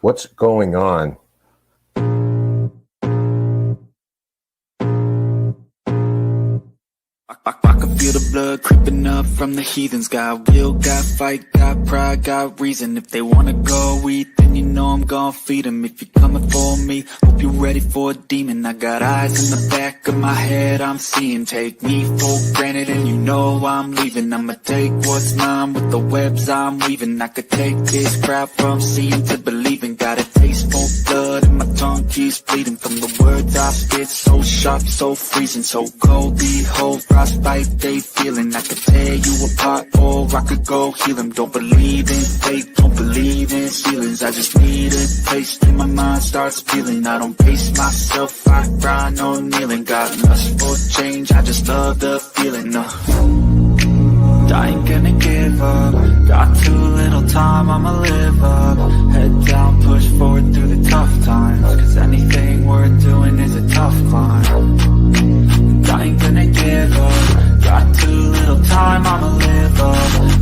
What's going on? I can feel the blood creeping up from the heathens. Got will, got fight, got pride, got reason. If they wanna go eat, then you know I'm gon' feed them. If you're coming for me, hope you're ready for a demon. I got eyes in the back of my head, I'm seeing. Take me for granted and you know I'm leaving. I'ma take what's mine with the webs I'm weaving. I could take this crowd from seeing to believing. Got a taste for blood and my tongue keeps bleeding. From the words I spit, so sharp, so freezing. So cold, behold, frostbite they feeling. I could tear you apart or I could go heal them. Don't believe in fate, don't believe in ceilings. I just need a taste and my mind starts feeling. I don't pace myself, I grind on kneeling. Got lust for change, I just love the feeling. I ain't gonna give up. Got too little time, I'ma live up. Head down, push forward through the tough times. Cause anything worth doing is a tough climb. I ain't gonna give up. Got too little time, I'ma live up.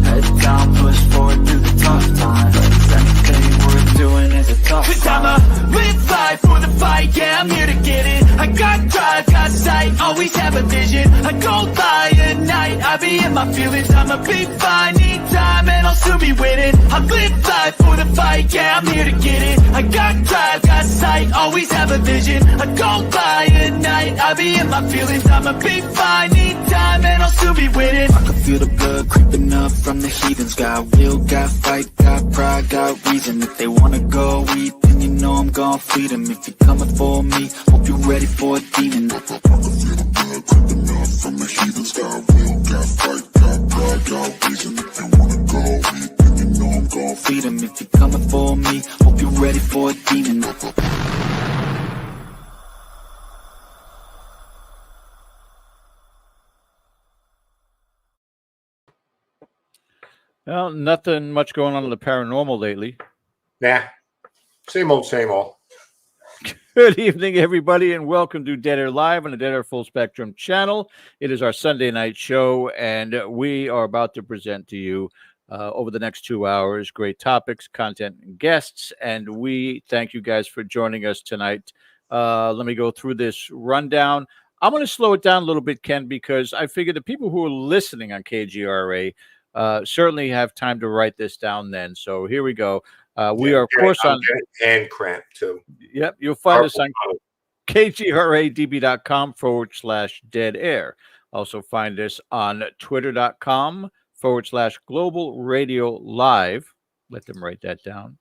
Head down, push forward through the tough times. Cause anything worth doing is a tough climb. Cause I'ma live life for the fight, yeah, I'm here to get it. I got drive, got sight, always have a vision. I don't lie at night, I be in my feelings. I'ma be fine, need time, and I'll soon be winning. I live life for the fight, yeah, I'm here to get it. I got drive, got sight, always have a vision. I don't lie at night, I be in my feelings. I'ma be fine, need time, and I'll soon be winning. I can feel the blood creeping up from the heathens. Got will, got fight, got pride, got reason. If they wanna go eat, then you know I'm gon' feed them. If you're coming for me, hope you're ready for a demon. I can feel the blood creeping up from the heathens. Got will, got fight, got pride, got reason. If you wanna go eat, then you know I'm gon' feed them. If you're coming for me, hope you're ready for a demon. Well, nothing much going on in the paranormal lately. Nah, same old, same old. Good evening, everybody, and welcome to Dead Air Live on the Dead Air Full Spectrum channel. It is our Sunday night show, and we are about to present to you over the next 2 hours great topics, content, and guests, and we thank you guys for joining us tonight. Let me go through this rundown. I'm going to slow it down a little bit, Ken, because I figure the people who are listening on KGRA certainly have time to write this down then. So here we go. We are, of course, on hand cramp too. Yep, you'll find us on kgradb.com/dead air. Also find us on twitter.com/global radio live. Let them write that down.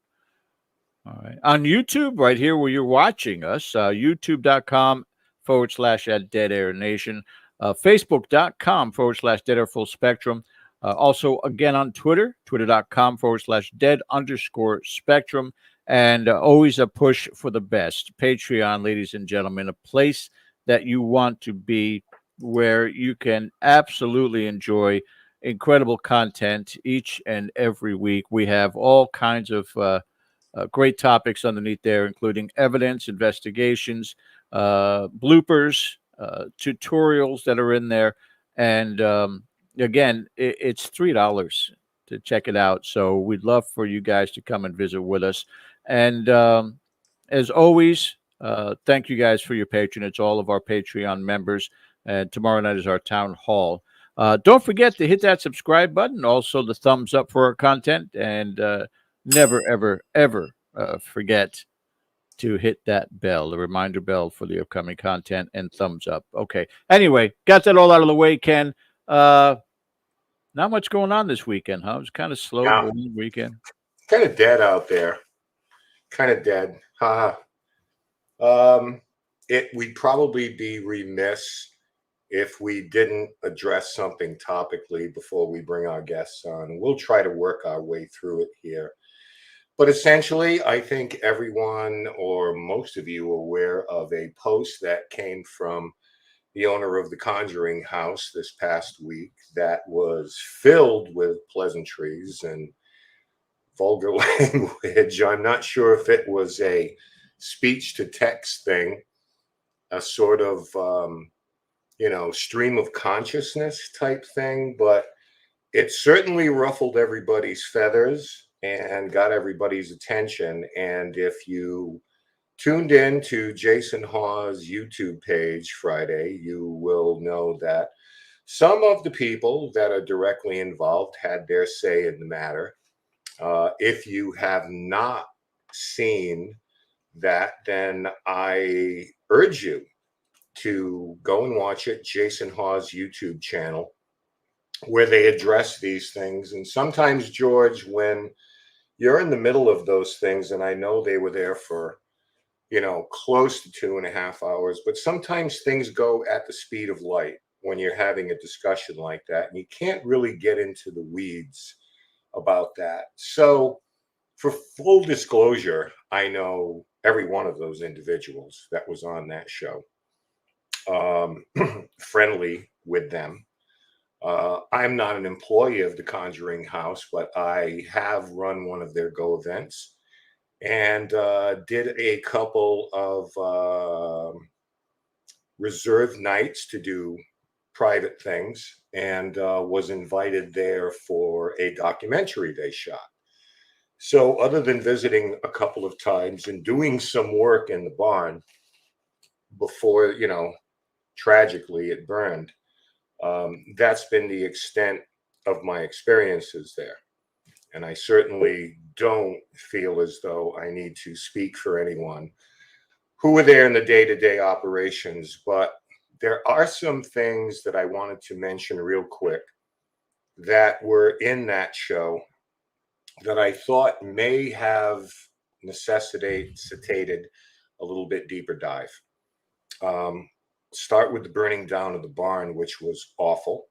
All right. On YouTube, right here where you're watching us, youtube.com/dead air nation, facebook.com/dead air full spectrum. Also, again, on Twitter, twitter.com/dead_spectrum. And always a push for the best. Patreon, ladies and gentlemen, a place that you want to be where you can absolutely enjoy incredible content each and every week. We have all kinds of great topics underneath there, including evidence, investigations, bloopers, tutorials that are in there. And again, it's $3 to check it out. So we'd love for you guys to come and visit with us. And as always, thank you guys for your patronage, all of our Patreon members. And tomorrow night is our town hall. Don't forget to hit that subscribe button. Also, the thumbs up for our content. And never, ever, ever forget to hit that bell, the reminder bell for the upcoming content, and thumbs up. Okay. Anyway, got that all out of the way, Ken. Not much going on this weekend, huh? It was kind of slow going weekend. Kind of dead out there. Kind of dead. We'd probably be remiss if we didn't address something topically before we bring our guests on. We'll try to work our way through it here. But essentially, I think everyone or most of you are aware of a post that came from the owner of the Conjuring House this past week that was filled with pleasantries and vulgar language. I'm not sure if it was a speech to text thing, a sort of, stream of consciousness type thing, but it certainly ruffled everybody's feathers. and got everybody's attention. And if you tuned in to Jason Hawes' YouTube page Friday, you will know that some of the people that are directly involved had their say in the matter. If you have not seen that, then I urge you to go and watch it, Jason Hawes' YouTube channel, where they address these things. And sometimes, George, when you're in the middle of those things, and I know they were there for, close to 2.5 hours, but sometimes things go at the speed of light when you're having a discussion like that, and you can't really get into the weeds about that. So, for full disclosure, I know every one of those individuals that was on that show, friendly with them. I'm not an employee of the Conjuring House, but I have run one of their Go events and did a couple of reserved nights to do private things, and was invited there for a documentary they shot. So, other than visiting a couple of times and doing some work in the barn before, tragically it burned, that's been the extent of my experiences there. And I certainly don't feel as though I need to speak for anyone who were there in the day to day operations. But there are some things that I wanted to mention real quick that were in that show that I thought may have necessitated a little bit deeper dive. Start with the burning down of the barn, which was awful.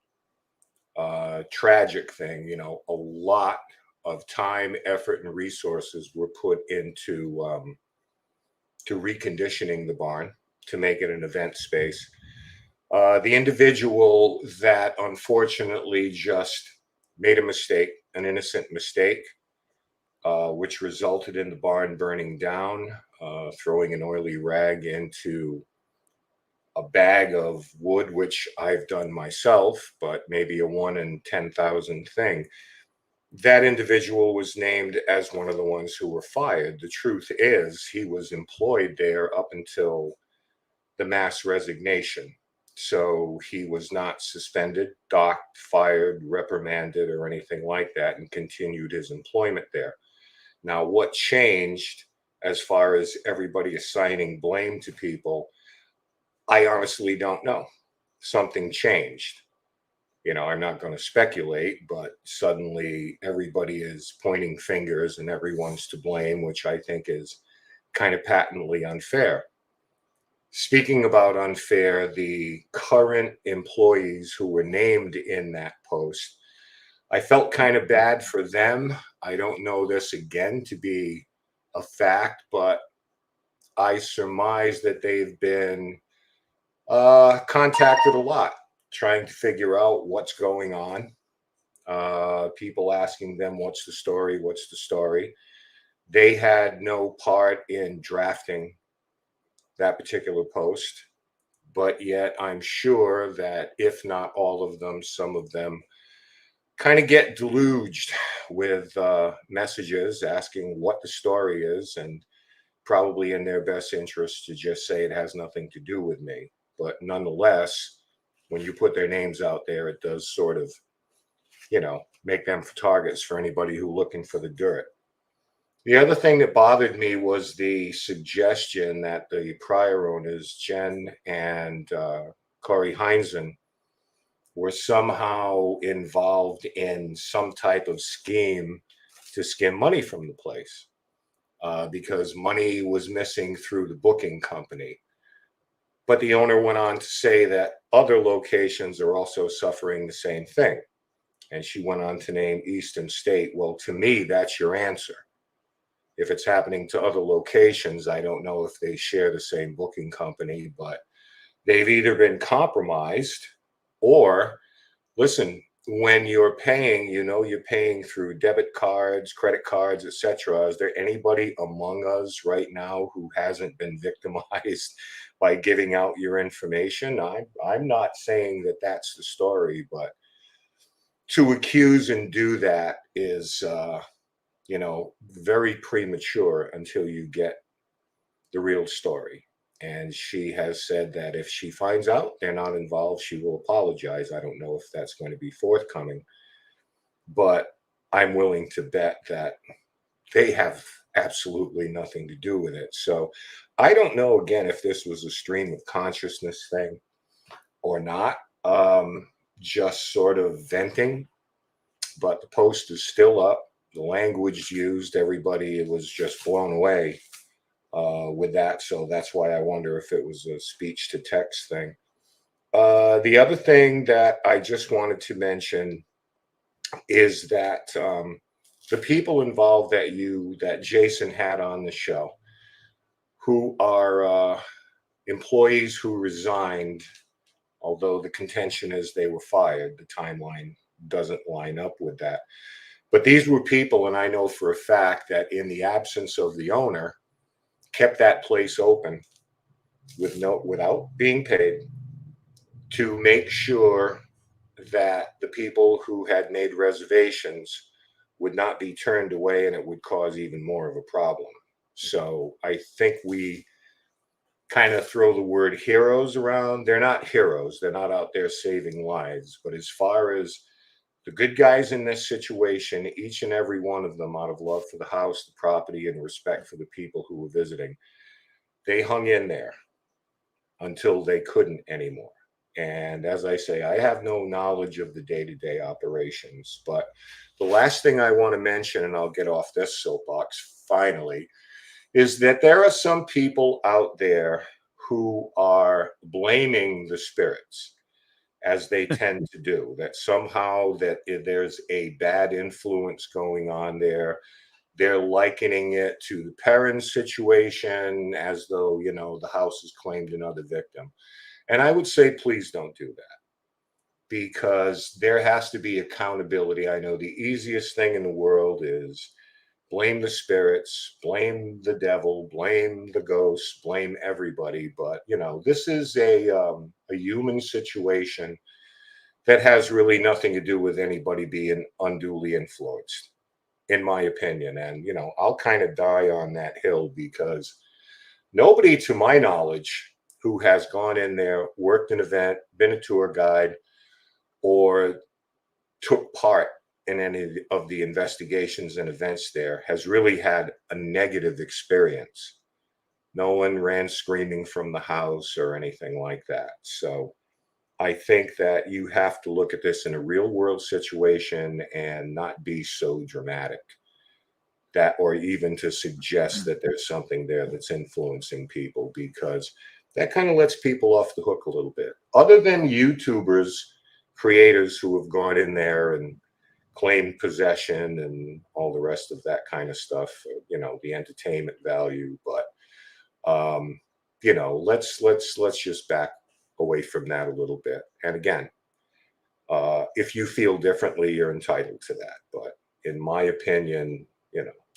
Tragic thing, a lot of time, effort, and resources were put into to reconditioning the barn to make it an event space. The individual that unfortunately just made a mistake, an innocent mistake, which resulted in the barn burning down, throwing an oily rag into a bag of wood, which I've done myself, but maybe a 1 in 10,000 thing. That individual was named as one of the ones who were fired. The truth is, he was employed there up until the mass resignation. So he was not suspended, docked, fired, reprimanded, or anything like that, and continued his employment there. Now, what changed as far as everybody assigning blame to people, I honestly don't know. Something changed. I'm not going to speculate, but suddenly everybody is pointing fingers and everyone's to blame, which I think is kind of patently unfair. Speaking about unfair, the current employees who were named in that post, I felt kind of bad for them. I don't know this again to be a fact, but I surmise that they've been contacted a lot, trying to figure out what's going on. People asking them, what's the story? What's the story? They had no part in drafting that particular post, but yet I'm sure that if not all of them, some of them kind of get deluged with messages asking what the story is, and probably in their best interest to just say it has nothing to do with me. But nonetheless, when you put their names out there, it does sort of, make them targets for anybody who's looking for the dirt. The other thing that bothered me was the suggestion that the prior owners, Jen and Corey Heinzen, were somehow involved in some type of scheme to skim money from the place because money was missing through the booking company. But the owner went on to say that other locations are also suffering the same thing. And she went on to name Eastern State. Well, to me, that's your answer. If it's happening to other locations, I don't know if they share the same booking company, but they've either been compromised or, listen, when you're paying, you're paying through debit cards, credit cards, etc. Is there anybody among us right now who hasn't been victimized by giving out your information? I'm not saying that that's the story, but to accuse and do that is very premature until you get the real story. And she has said that if she finds out they're not involved, she will apologize. I don't know if that's going to be forthcoming, but I'm willing to bet that they have absolutely nothing to do with it. So I don't know, again, if this was a stream of consciousness thing or not, just sort of venting, but the post is still up. The language used, everybody was just blown away with that. So that's why I wonder if it was a speech to text thing. The other thing that I just wanted to mention is that the people involved that Jason had on the show, who are employees who resigned, although the contention is they were fired, the timeline doesn't line up with that. But these were people, and I know for a fact that in the absence of the owner, kept that place open without being paid to make sure that the people who had made reservations would not be turned away, and it would cause even more of a problem. So I think we kind of throw the word heroes around. They're not heroes. They're not out there saving lives. But as far as the good guys in this situation, each and every one of them, out of love for the house, the property, and respect for the people who were visiting, they hung in there until they couldn't anymore. And as I say, I have no knowledge of the day-to-day operations. But the last thing I want to mention, and I'll get off this soapbox finally, is that there are some people out there who are blaming the spirits, as they tend to do, that somehow that there's a bad influence going on there. They're likening it to the Perrin situation, as though, the house has claimed another victim. And I would say, please don't do that, because there has to be accountability. I know the easiest thing in the world is blame the spirits, blame the devil, blame the ghosts, blame everybody. But, this is a human situation that has really nothing to do with anybody being unduly influenced, in my opinion. And, I'll kind of die on that hill, because nobody, to my knowledge, who has gone in there, worked an event, been a tour guide, or took part in any of the investigations and events there has really had a negative experience. No one ran screaming from the house or anything like that. So I think that you have to look at this in a real world situation and not be so dramatic, that, or even to suggest that there's something there that's influencing people, because that kind of lets people off the hook a little bit. Other than YouTubers, creators who have gone in there and claimed possession and all the rest of that kind of stuff, the entertainment value. But let's just back away from that a little bit. And again, if you feel differently, you're entitled to that. But in my opinion,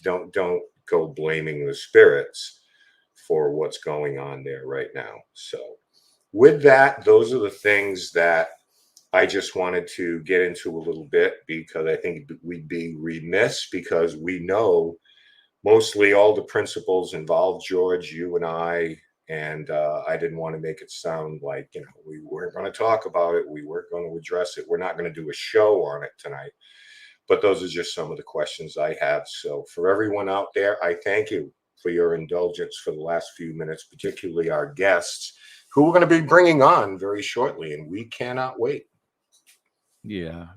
don't go blaming the spirits for what's going on there right now. So with that, those are the things that I just wanted to get into a little bit, because I think we'd be remiss, because we know mostly all the principals involved, George, you and I didn't want to make it sound like, we weren't going to talk about it. We weren't going to address it. We're not going to do a show on it tonight. But those are just some of the questions I have. So for everyone out there, I thank you for your indulgence for the last few minutes, particularly our guests, who we're going to be bringing on very shortly, and we cannot wait. Yeah.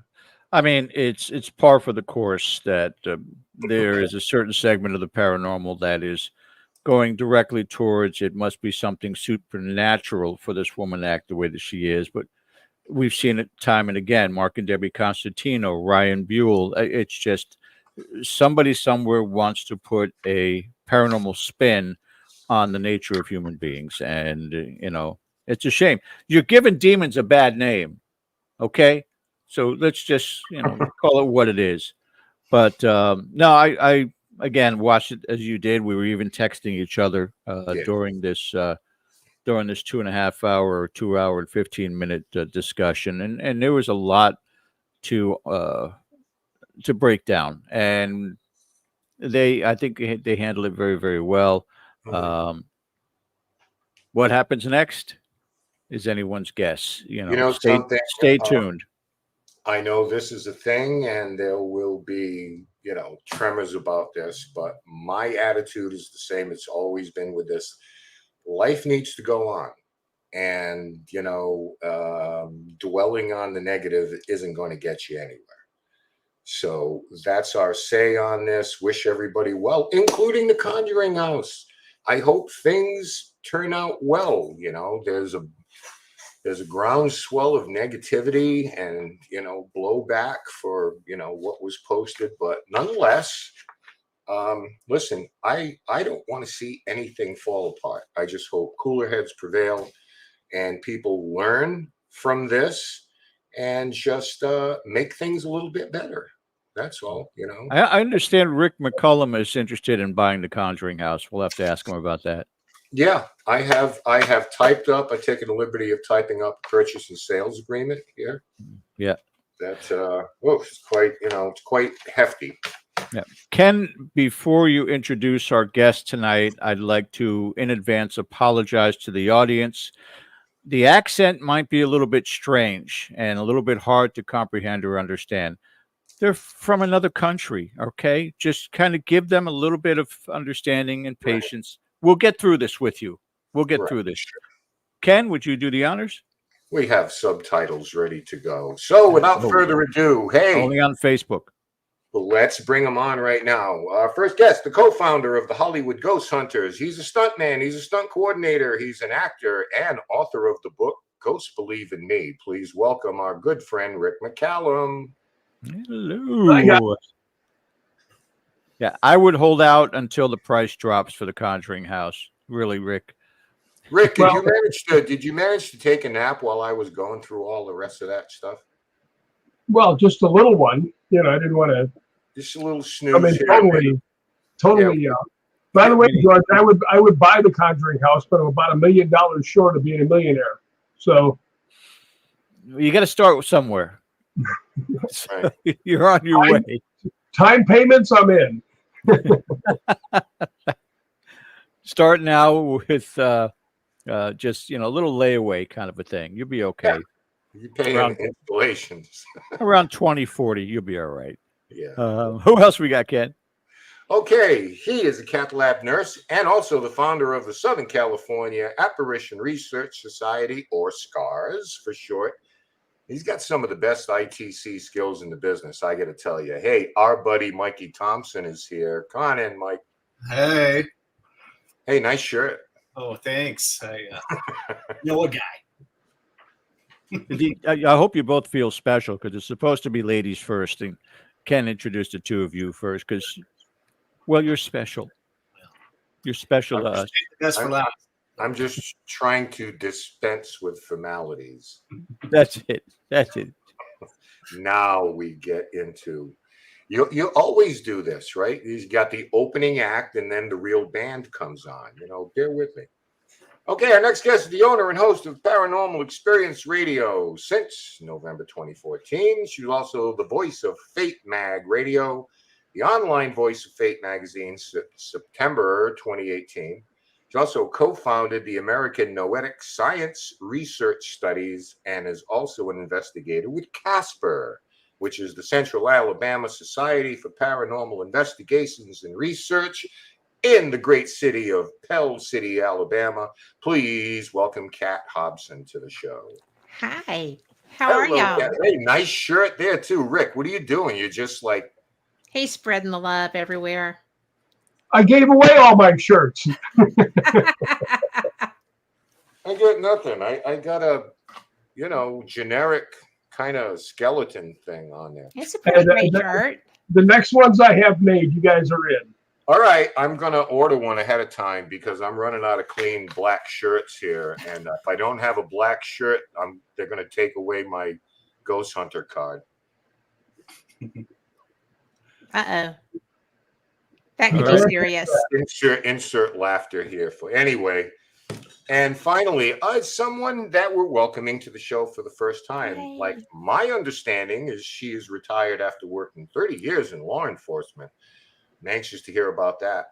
I mean, it's par for the course that there is a certain segment of the paranormal that is going directly towards it must be something supernatural for this woman to act the way that she is. But we've seen it time and again. Mark and Debbie Constantino, Ryan Buell. It's just somebody somewhere wants to put a paranormal spin on the nature of human beings. And, it's a shame. You're giving demons a bad name. Okay. So let's just, call it what it is. But no, I again watched it as you did. We were even texting each other during this 2.5 hour or 2 hour and 15-minute discussion, and there was a lot to break down. And I think they handle it very, very well. Um, what happens next is anyone's guess. You know Stay something? tuned. I know this is a thing, and there will be, tremors about this, but my attitude is the same. It's always been with this. Life needs to go on. And, dwelling on the negative isn't going to get you anywhere. So that's our say on this. Wish everybody well, including the Conjuring House. I hope things turn out well. There's a groundswell of negativity and blowback for what was posted, but nonetheless, listen, I don't want to see anything fall apart. I just hope cooler heads prevail and people learn from this and just make things a little bit better. That's all. I understand Rick McCallum is interested in buying the Conjuring House. We'll have to ask him about that. Yeah, I have typed up. I taken the liberty of typing up a purchase and sales agreement here. Yeah, that's it's quite it's quite hefty. Yeah, Ken. Before you introduce our guest tonight, I'd like to in advance apologize to the audience. The accent might be a little bit strange and a little bit hard to comprehend or understand. They're from another country, okay? Just kind of give them a little bit of understanding and patience. Right. We'll get through this with you. We'll get through this. Sure. Ken, would you do the honors? We have subtitles ready to go. So without further ado, hey. Only on Facebook. Well, let's bring him on right now. Our first guest, the co-founder of the Hollywood Ghost Hunters. He's a stuntman. He's a stunt coordinator. He's an actor and author of the book, Ghosts Believe in Me. Please welcome our good friend, Rick McCallum. Hello. Yeah, I would hold out until the price drops for the Conjuring House. Really, Rick. Rick, did you manage to take a nap while I was going through all the rest of that stuff? Well, just a little one. I didn't want to. Just a little snooze. Totally. Yeah. By the way, George, I would buy the Conjuring House, but I'm about $1 million short of being a millionaire. So you got to start somewhere. So you're on your way. Time payments, I'm in. Start now with just a little layaway kind of a thing. You'll be okay. Yeah. You pay around installations. Around 2040, you'll be all right. Yeah. Who else we got, Ken? Okay, he is a cath lab nurse and also the founder of the Southern California Apparition Research Society, or SCARS for short. He's got some of the best ITC skills in the business, I got to tell you. Hey, our buddy Mikey Thompson is here. Come on in, Mike. Hey. Hey, nice shirt. Oh, thanks. I know a guy. I hope you both feel special because it's supposed to be ladies first. And Ken introduced the two of you first because, well, you're special. You're special to us. That's for last. I'm just trying to dispense with formalities. That's it. Now we get into you always do this, right? You got the opening act and then the real band comes on. Bear with me. Okay, our next guest is the owner and host of Paranormal Experience Radio since November 2014. She's also the voice of Fate Mag Radio, the online voice of Fate Magazine since September 2018. She also co-founded the American Noetic Science Research Studies and is also an investigator with CASPER, which is the Central Alabama Society for Paranormal Investigations and Research in the great city of Pell City, Alabama. Please welcome Kat Hobson to the show. Hi. How are y'all? Kat. Hey, nice shirt there too. Rick, what are you doing? You're just like... He's spreading the love everywhere. I gave away all my shirts. I got nothing. I got a, generic kind of skeleton thing on there. It's a pretty great shirt. The next ones I have made, you guys are in. All right. I'm going to order one ahead of time because I'm running out of clean black shirts here. And if I don't have a black shirt, they're going to take away my Ghost Hunter card. Uh-oh. That could be serious. Insert laughter here anyway. And finally, someone that we're welcoming to the show for the first time. Yay. Like my understanding is she is retired after working 30 years in law enforcement. I'm anxious to hear about that.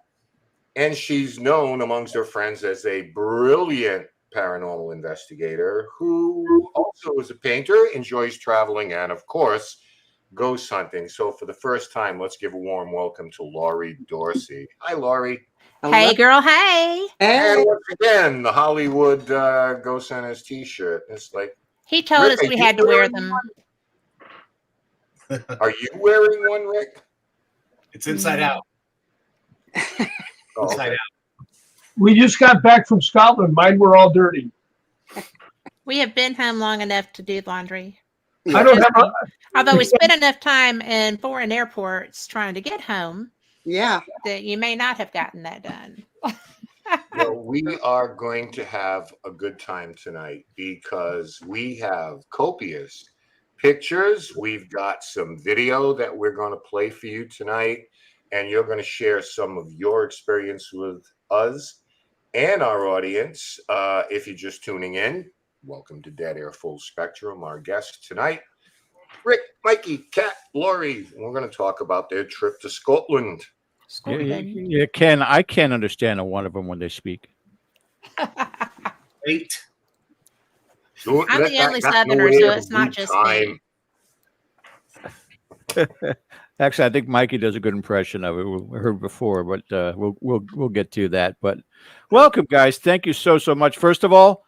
And she's known amongst her friends as a brilliant paranormal investigator who also is a painter, enjoys traveling, and of course, ghost hunting. So for the first time, let's give a warm welcome to Lori Dorsey. Hi, Lori. Hey, girl. Hey. And once again, the Hollywood Ghost Hunters t-shirt. It's like, He told Rick, us we had to wear them. Are you wearing one, Rick? It's inside out. Oh, Inside okay. out. We just got back from Scotland. Mine were all dirty. We have been home long enough to do laundry. I don't have a. Although we spent enough time in foreign airports trying to get home Yeah. that you may not have gotten that done. Well, we are going to have a good time tonight because we have copious pictures. We've got some video that we're going to play for you tonight, and you're going to share some of your experience with us and our audience. If you're just tuning in, welcome to Dead Air Full Spectrum. Our guests tonight, Rick, Mikey, Kat, Lori. We're going to talk about their trip to Scotland. Yeah, Ken, I can't understand one of them when they speak. 8. Don't I'm let the that only guy Southerner, know so where it's to not boot just time. me. Actually, I think Mikey does a good impression of it. We heard before, but we'll get to that. But welcome, guys. Thank you so much. First of all,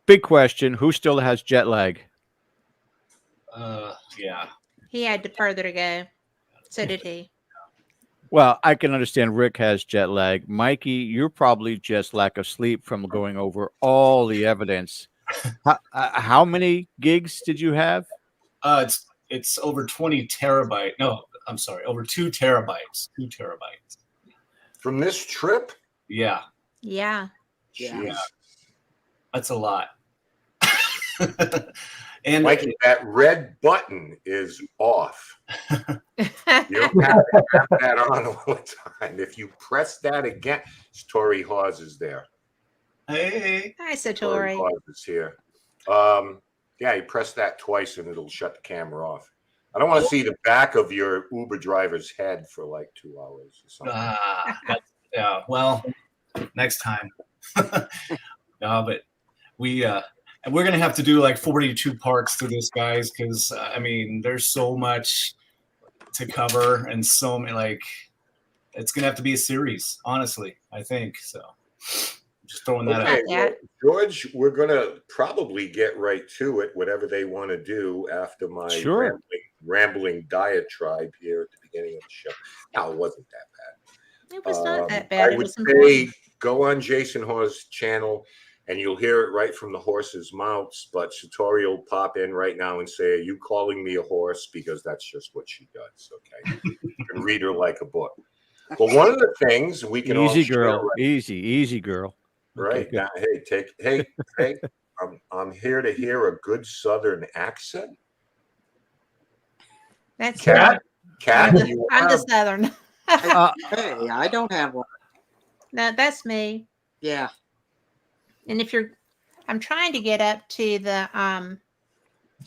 big question: who still has jet lag? Yeah. He had further to go. So did he. Well, I can understand Rick has jet lag. Mikey, you're probably just lack of sleep from going over all the evidence. How many gigs did you have? It's over 20 terabyte. No, I'm sorry, over 2 terabytes. 2 terabytes. From this trip? Yeah, Yeah. Jeez. that's a lot. And Mikey, that red button is off. You don't have to have that on all the time. If you press that again, Tori Hawes is there. hey, Hi, Tori Satori. Hawes is here. Yeah, you press that twice and it'll shut the camera off. I don't want to see the back of your Uber driver's head for like 2 hours or something. yeah. Well, next time. No, but and we're gonna have to do like 42 parts to this, guys, because I mean, there's so much to cover and so many. Like, it's gonna have to be a series, honestly. I think so. Just throwing that out. Okay, well, George, we're going to probably get right to it, whatever they want to do after my Sure. rambling diatribe here at the beginning of the show. No, it wasn't that bad. It was not that bad. I It would was say important. go on Jason Hawes' channel and you'll hear it right from the horses' mouths. But Satori will pop in right now and say, "Are you calling me a horse?" Because that's just what she does. Okay. You can read her like a book. Well, one of the things we can all Easy share girl, right easy girl. right Okay, now, hey, I'm here to hear a good Southern accent. That's Cat? Cat, I'm the Southern. Hey, I don't have one. No, that's me. Yeah. And I'm trying to get up to the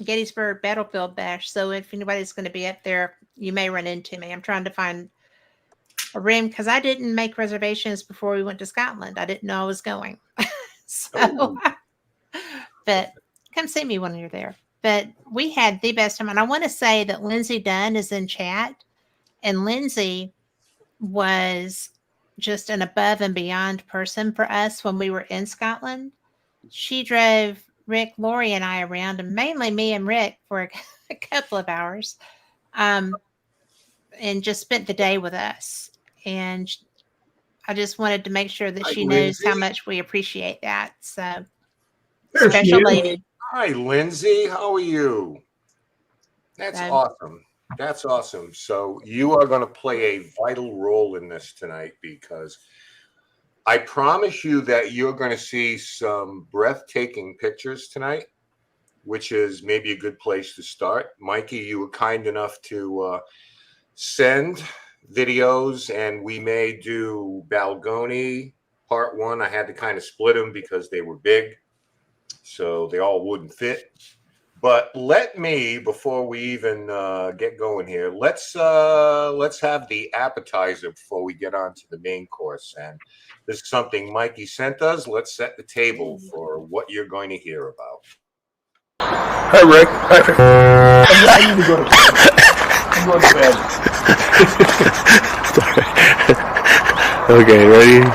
Gettysburg Battlefield Bash. So if anybody's going to be up there, you may run into me. I'm trying to find a room because I didn't make reservations before we went to Scotland. I didn't know I was going. So, but come see me when you're there. But we had the best time. And I want to say that Lindsay Dunn is in chat. And Lindsay was just an above and beyond person for us when we were in Scotland. She drove Rick, Lori, and I around, and mainly me and Rick for a couple of hours, and just spent the day with us. And I just wanted to make sure that Hi, she knows how Lindsay. much we appreciate that. So, There she special is. lady. Hi, Lindsay. How are you? That's So- awesome. That's awesome. So you are going to play a vital role in this tonight because I promise you that you're going to see some breathtaking pictures tonight, which is maybe a good place to start. Mikey, you were kind enough to send videos, and we may do Balgoni part 1. I had to kind of split them because they were big, so they all wouldn't fit. But let me, before we even get going here, let's have the appetizer before we get on to the main course. And this is something Mikey sent us. Let's set the table for what you're going to hear about. Hi, Rick. I need to go to bed. I'm going to bed. Okay, ready?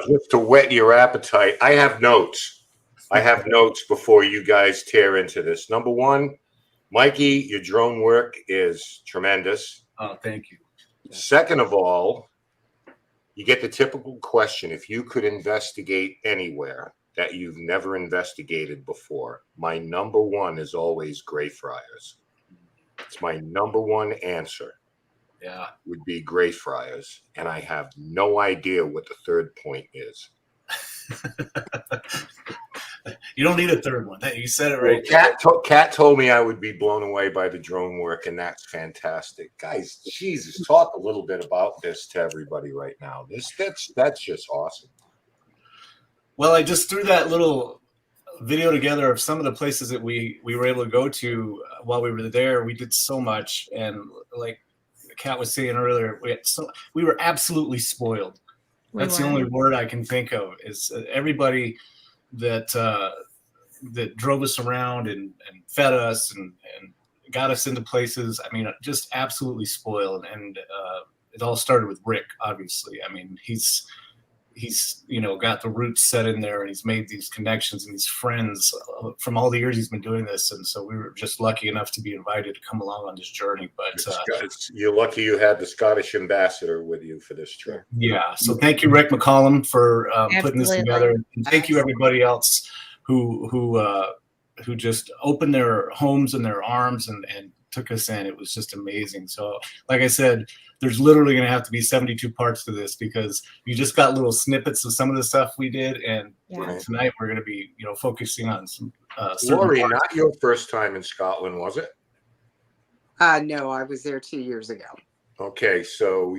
Just to whet your appetite, I have notes. Before you guys tear into this. Number one, Mikey, your drone work is tremendous. Oh, thank you. Second of all, you get the typical question. If you could investigate anywhere that you've never investigated before, my number one is always Greyfriars. It's my number one answer. Yeah. Would be Greyfriars, and I have no idea what the third point is. You don't need a third one. You said it right. Kat told me I would be blown away by the drone work, and that's fantastic. Guys, Jesus, talk a little bit about this to everybody right now. That's just awesome. Well, I just threw that little video together of some of the places that we were able to go to while we were there. We did so much, and like Kat was saying earlier, we were absolutely spoiled. That's the only word I can think of. Is everybody that drove us around and fed us and got us into places. I mean, just absolutely spoiled. And it all started with Rick, obviously. I mean, he's got the roots set in there, and he's made these connections and these friends from all the years he's been doing this. And so we were just lucky enough to be invited to come along on this journey. But you're lucky you had the Scottish ambassador with you for this trip. Yeah. So thank you, Rick McCallum, for putting this together. And thank you, everybody else who just opened their homes and their arms and took us in. It was just amazing. So like I said, there's literally going to have to be 72 parts to this, because you just got little snippets of some of the stuff we did. And tonight we're going to be, focusing on some Lori, not your first time in Scotland, was it? No, I was there 2 years ago. Okay. So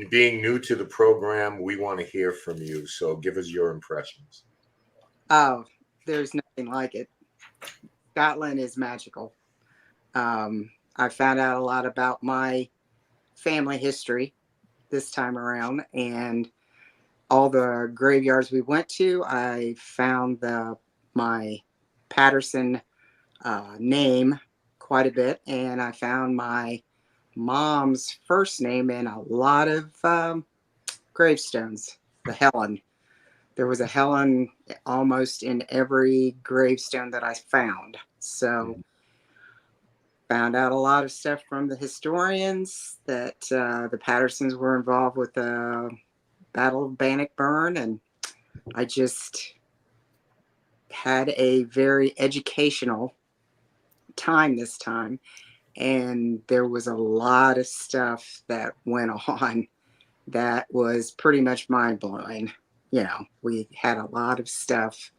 being new to the program, we want to hear from you. So give us your impressions. Oh, there's nothing like it. Scotland is magical. I found out a lot about my family history this time around, and all the graveyards we went to, I found my Patterson name quite a bit, and I found my mom's first name in a lot of gravestones. The Helen. There was a Helen almost in every gravestone that I found. So found out a lot of stuff from the historians that the Pattersons were involved with the Battle of Bannockburn, and I just had a very educational time this time, and there was a lot of stuff that went on that was pretty much mind-blowing. We had a lot of stuff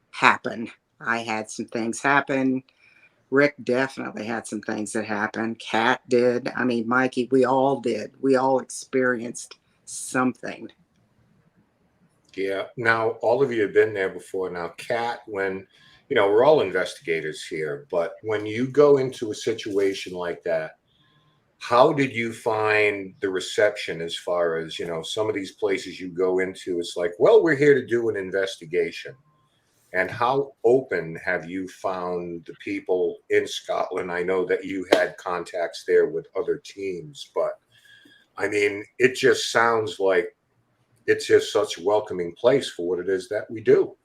happen. I had some things happen. Rick definitely had some things that happened. Kat did. I mean, Mikey, we all did. We all experienced something. Yeah. Now, all of you have been there before. Now, Kat, when, we're all investigators here, but when you go into a situation like that, how did you find the reception as far as, some of these places you go into? It's like, well, we're here to do an investigation. And how open have you found the people in Scotland? I know that you had contacts there with other teams, but I mean, it just sounds like it's just such a welcoming place for what it is that we do.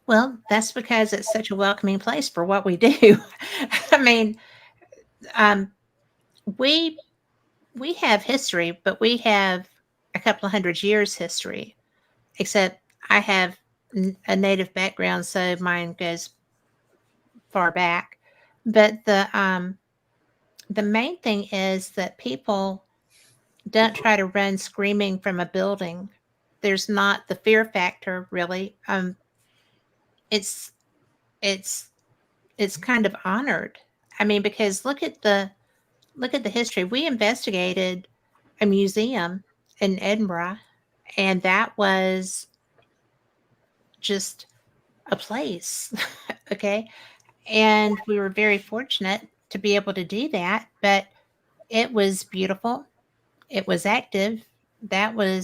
Well, that's because it's such a welcoming place for what we do. I mean, we have history, but we have a couple of 100 years history, except I have a native background, so mine goes far back. But the main thing is that people don't try to run screaming from a building. There's not the fear factor, really. It's kind of honored. I mean, because look at the history. We investigated a museum in Edinburgh, and that was just a place. Okay. And we were very fortunate to be able to do that, but it was beautiful. It was active. I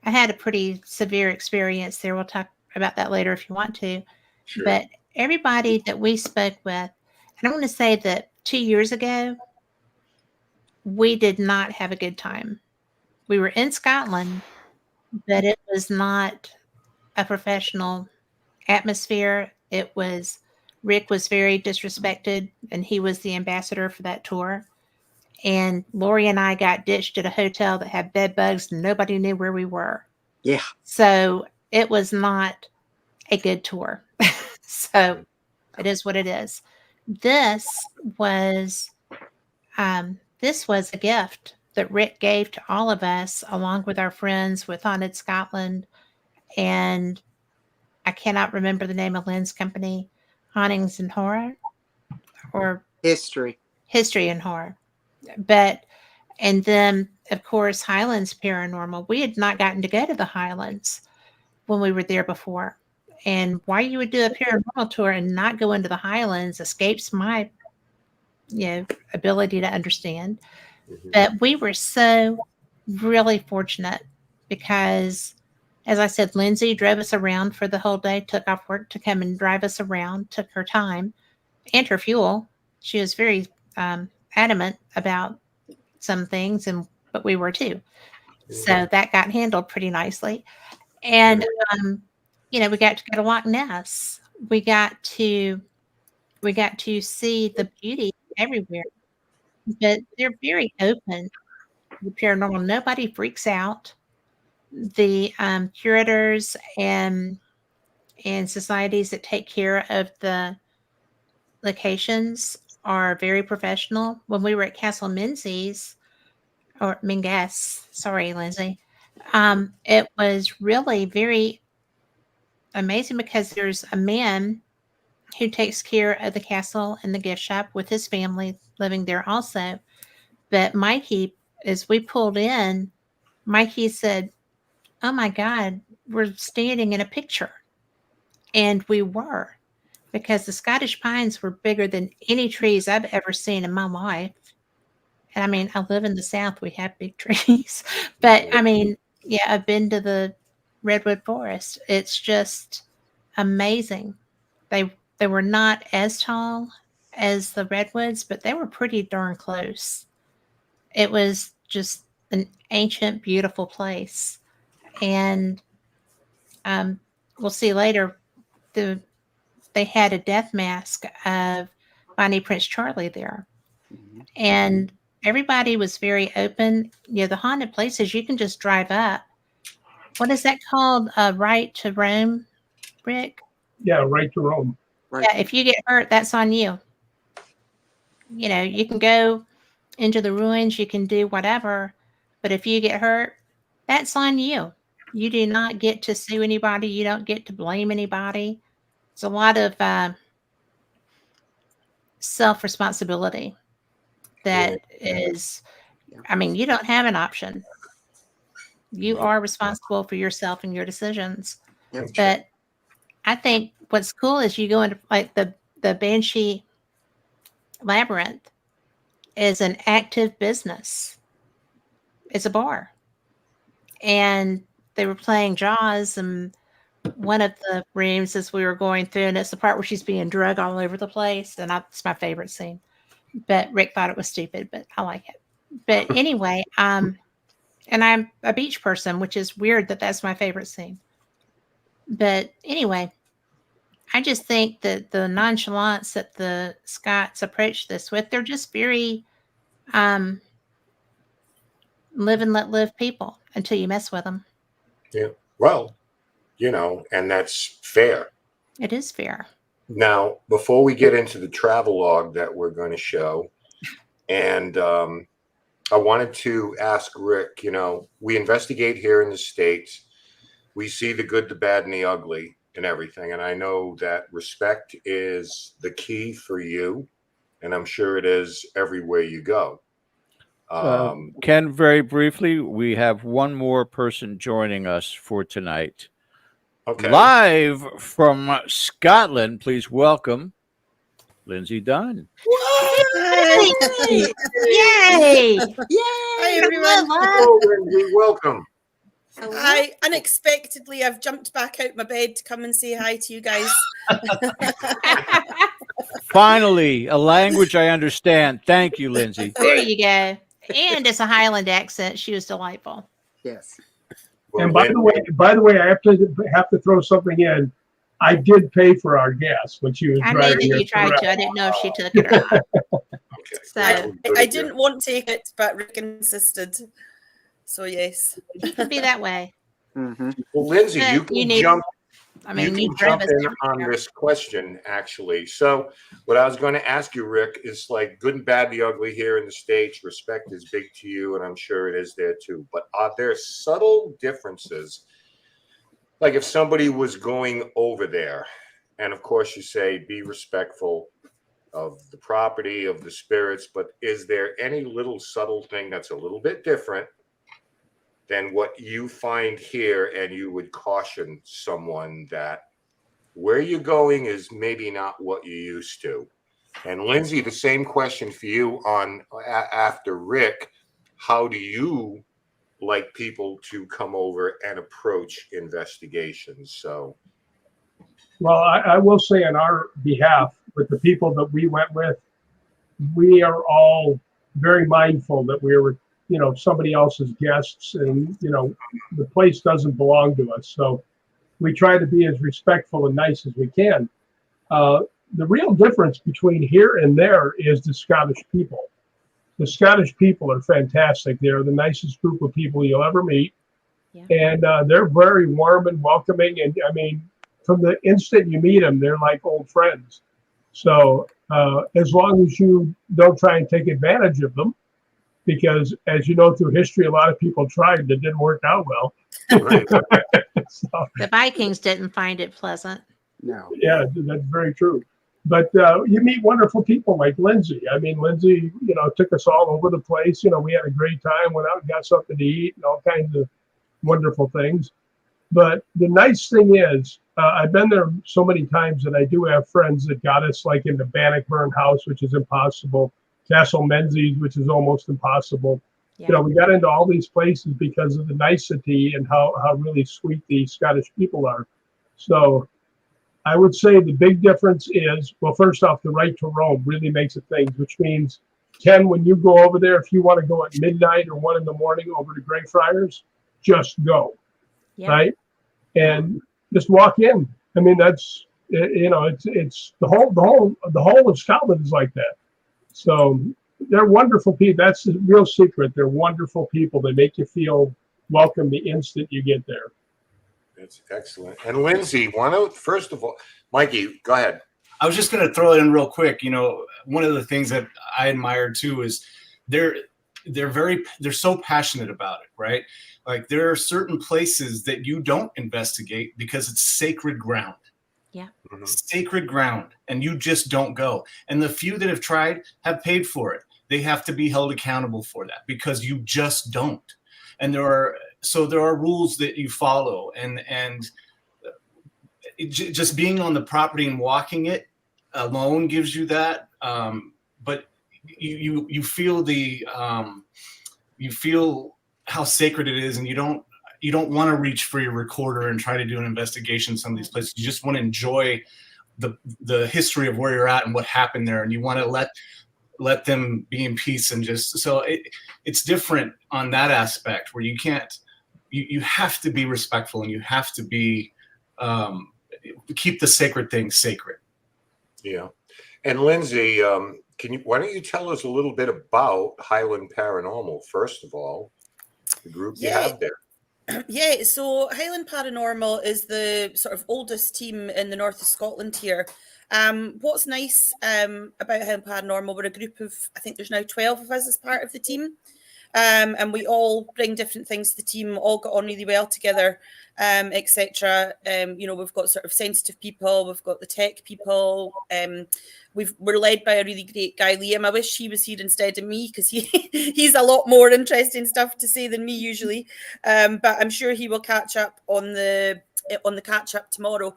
had a pretty severe experience there. We'll talk about that later if you want to. Sure. But everybody that we spoke with, and I want to say that 2 years ago, we did not have a good time. We were in Scotland, but it was not a professional atmosphere. Rick was very disrespected, and he was the ambassador for that tour. And Lori and I got ditched at a hotel that had bed bugs, and nobody knew where we were. Yeah. So it was not a good tour. So it is what it is. This was a gift that Rick gave to all of us, along with our friends with Haunted Scotland, and I cannot remember the name of Lynn's company, Hauntings and Horror, or History and Horror. And then, of course, Highlands Paranormal. We had not gotten to go to the Highlands when we were there before. And why you would do a paranormal tour and not go into the Highlands escapes my, ability to understand. Mhm. But we were so really fortunate because, as I said, Lindsay drove us around for the whole day, took off work to come and drive us around, took her time and her fuel. She was very adamant about some things, but we were too. So that got handled pretty nicely. And, we got to go to Loch Ness. We got to see the beauty everywhere, but they're very open to paranormal. Nobody freaks out. The curators and societies that take care of the locations are very professional. When we were at Castle Menzies, or Mingus, sorry, Lindsay, it was really very amazing because there's a man who takes care of the castle and the gift shop with his family living there also. But Mikey, as we pulled in, Mikey said, "Oh my God, we're standing in a picture." And we were, because the Scottish pines were bigger than any trees I've ever seen in my life. And I mean, I live in the South, we have big trees. But I mean, yeah, I've been to the redwood forest. It's just amazing. They were not as tall as the redwoods, but they were pretty darn close. It was just an ancient, beautiful place. And we'll see later, they had a death mask of Bonnie Prince Charlie there. And everybody was very open. The haunted places, you can just drive up. What is that called? Right to roam, Rick? Yeah, right to roam. Right. Yeah, if you get hurt, that's on you. You can go into the ruins, you can do whatever, but if you get hurt, that's on you. You do not get to sue anybody. You don't get to blame anybody. It's a lot of self-responsibility that is, I mean, you don't have an option. You are responsible for yourself and your decisions. Yep. But I think what's cool is you go into like the Banshee Labyrinth is an active business. It's a bar. And they were playing Jaws, and one of the rooms as we were going through, and it's the part where she's being drugged all over the place, and it's my favorite scene. But Rick thought it was stupid, but I like it. But anyway, and I'm a beach person, which is weird that that's my favorite scene. But anyway, I just think that the nonchalance that the Scots approach this with, they're just very live and let live people until you mess with them. Yeah. Well, and that's fair. It is fair. Now, before we get into the travel log that we're going to show, and I wanted to ask Rick, we investigate here in the States. We see the good, the bad, and the ugly and everything. And I know that respect is the key for you, and I'm sure it is everywhere you go. Ken, very briefly, we have one more person joining us for tonight. Okay. Live from Scotland, please welcome Lindsay Dunn. Yay! Yay! Yay! Hi, everyone. Hello, Lindsay. Welcome. Hi. Unexpectedly, I've jumped back out my bed to come and say hi to you guys. Finally, a language I understand. Thank you, Lindsay. There you go. And it's a Highland accent. She was delightful. Yes. Well, And by the way, I have to throw something in. I did pay for our gas when she was I knew driving. that you us tried around. to. I didn't know if she took it or not. Okay. So I didn't want to take it, but Rick insisted. So, yes. it can be that way. Mm-hmm. Well, Lindsay, Yeah, you can you need- jump. I mean, you you can drove jump us in down on here. this question, actually. So, what I was going to ask you, Rick, is like good and bad, the ugly here in the States. Respect is big to you, and I'm sure it is there too. But are there subtle differences? Like if somebody was going over there, and of course you say be respectful of the property, of the spirits, but is there any little subtle thing that's a little bit different than what you find here, and you would caution someone that where you're going is maybe not what you used to? And Lindsay, the same question for you on after Rick. How do you like people to come over and approach investigations? So, Well, I will say on our behalf, with the people that we went with, we are all very mindful that we were, somebody else's guests, and the place doesn't belong to us. So we try to be as respectful and nice as we can. The real difference between here and there is the Scottish people. The Scottish people are fantastic. They're the nicest group of people you'll ever meet. Yeah. And they're very warm and welcoming. And I mean, from the instant you meet them, they're like old friends. So as long as you don't try and take advantage of them, because as you know, through history, a lot of people tried that didn't work out well. right. So, The Vikings didn't find it pleasant. No. yeah, that's very true. But you meet wonderful people like Lindsay. I mean, Lindsay, took us all over the place. We had a great time, went out and got something to eat and all kinds of wonderful things. But the nice thing is, I've been there so many times that I do have friends that got us like into Bannockburn House, which is impossible. Castle Menzies, which is almost impossible. Yeah. We got into all these places because of the nicety and how really sweet the Scottish people are. So I would say the big difference is, well, first off, the right to roam really makes a thing, which means, Ken, when you go over there, if you want to go at midnight or 1 a.m. over to Greyfriars, just go, Yeah. right? And just walk in. I mean, that's, it's the whole of Scotland is like that. So they're wonderful people. That's the real secret. They're wonderful people. They make you feel welcome the instant you get there. That's excellent. And Lindsay, why don't, first of all, Mikey, go ahead. I was just going to throw it in real quick. One of the things that I admire too is they're so passionate about it, right? Like there are certain places that you don't investigate because it's sacred ground. Yeah. Mm-hmm. Sacred ground, and you just don't go. And the few that have tried have paid for it. They have to be held accountable for that because you just don't. And there are rules that you follow, and just being on the property and walking it alone gives you that. But you feel you feel how sacred it is, and you don't want to reach for your recorder and try to do an investigation in some of these places. You just want to enjoy the history of where you're at and what happened there, and you want to let them be in peace. And just so it's different on that aspect where you can't. You have to be respectful, and you have to be keep the sacred things sacred. Yeah. And Lindsay, why don't you tell us a little bit about Highland Paranormal, first of all, the group you have there? Yeah, so Highland Paranormal is the sort of oldest team in the north of Scotland here. What's nice about Highland Paranormal, we're a group of, I think there's now 12 of us as part of the team. And we all bring different things to the team, all got on really well together, etc. We've got sort of sensitive people, we've got the tech people, we're led by a really great guy, Liam. I wish he was here instead of me because he's a lot more interesting stuff to say than me usually. But I'm sure he will catch up on the on the catch up tomorrow.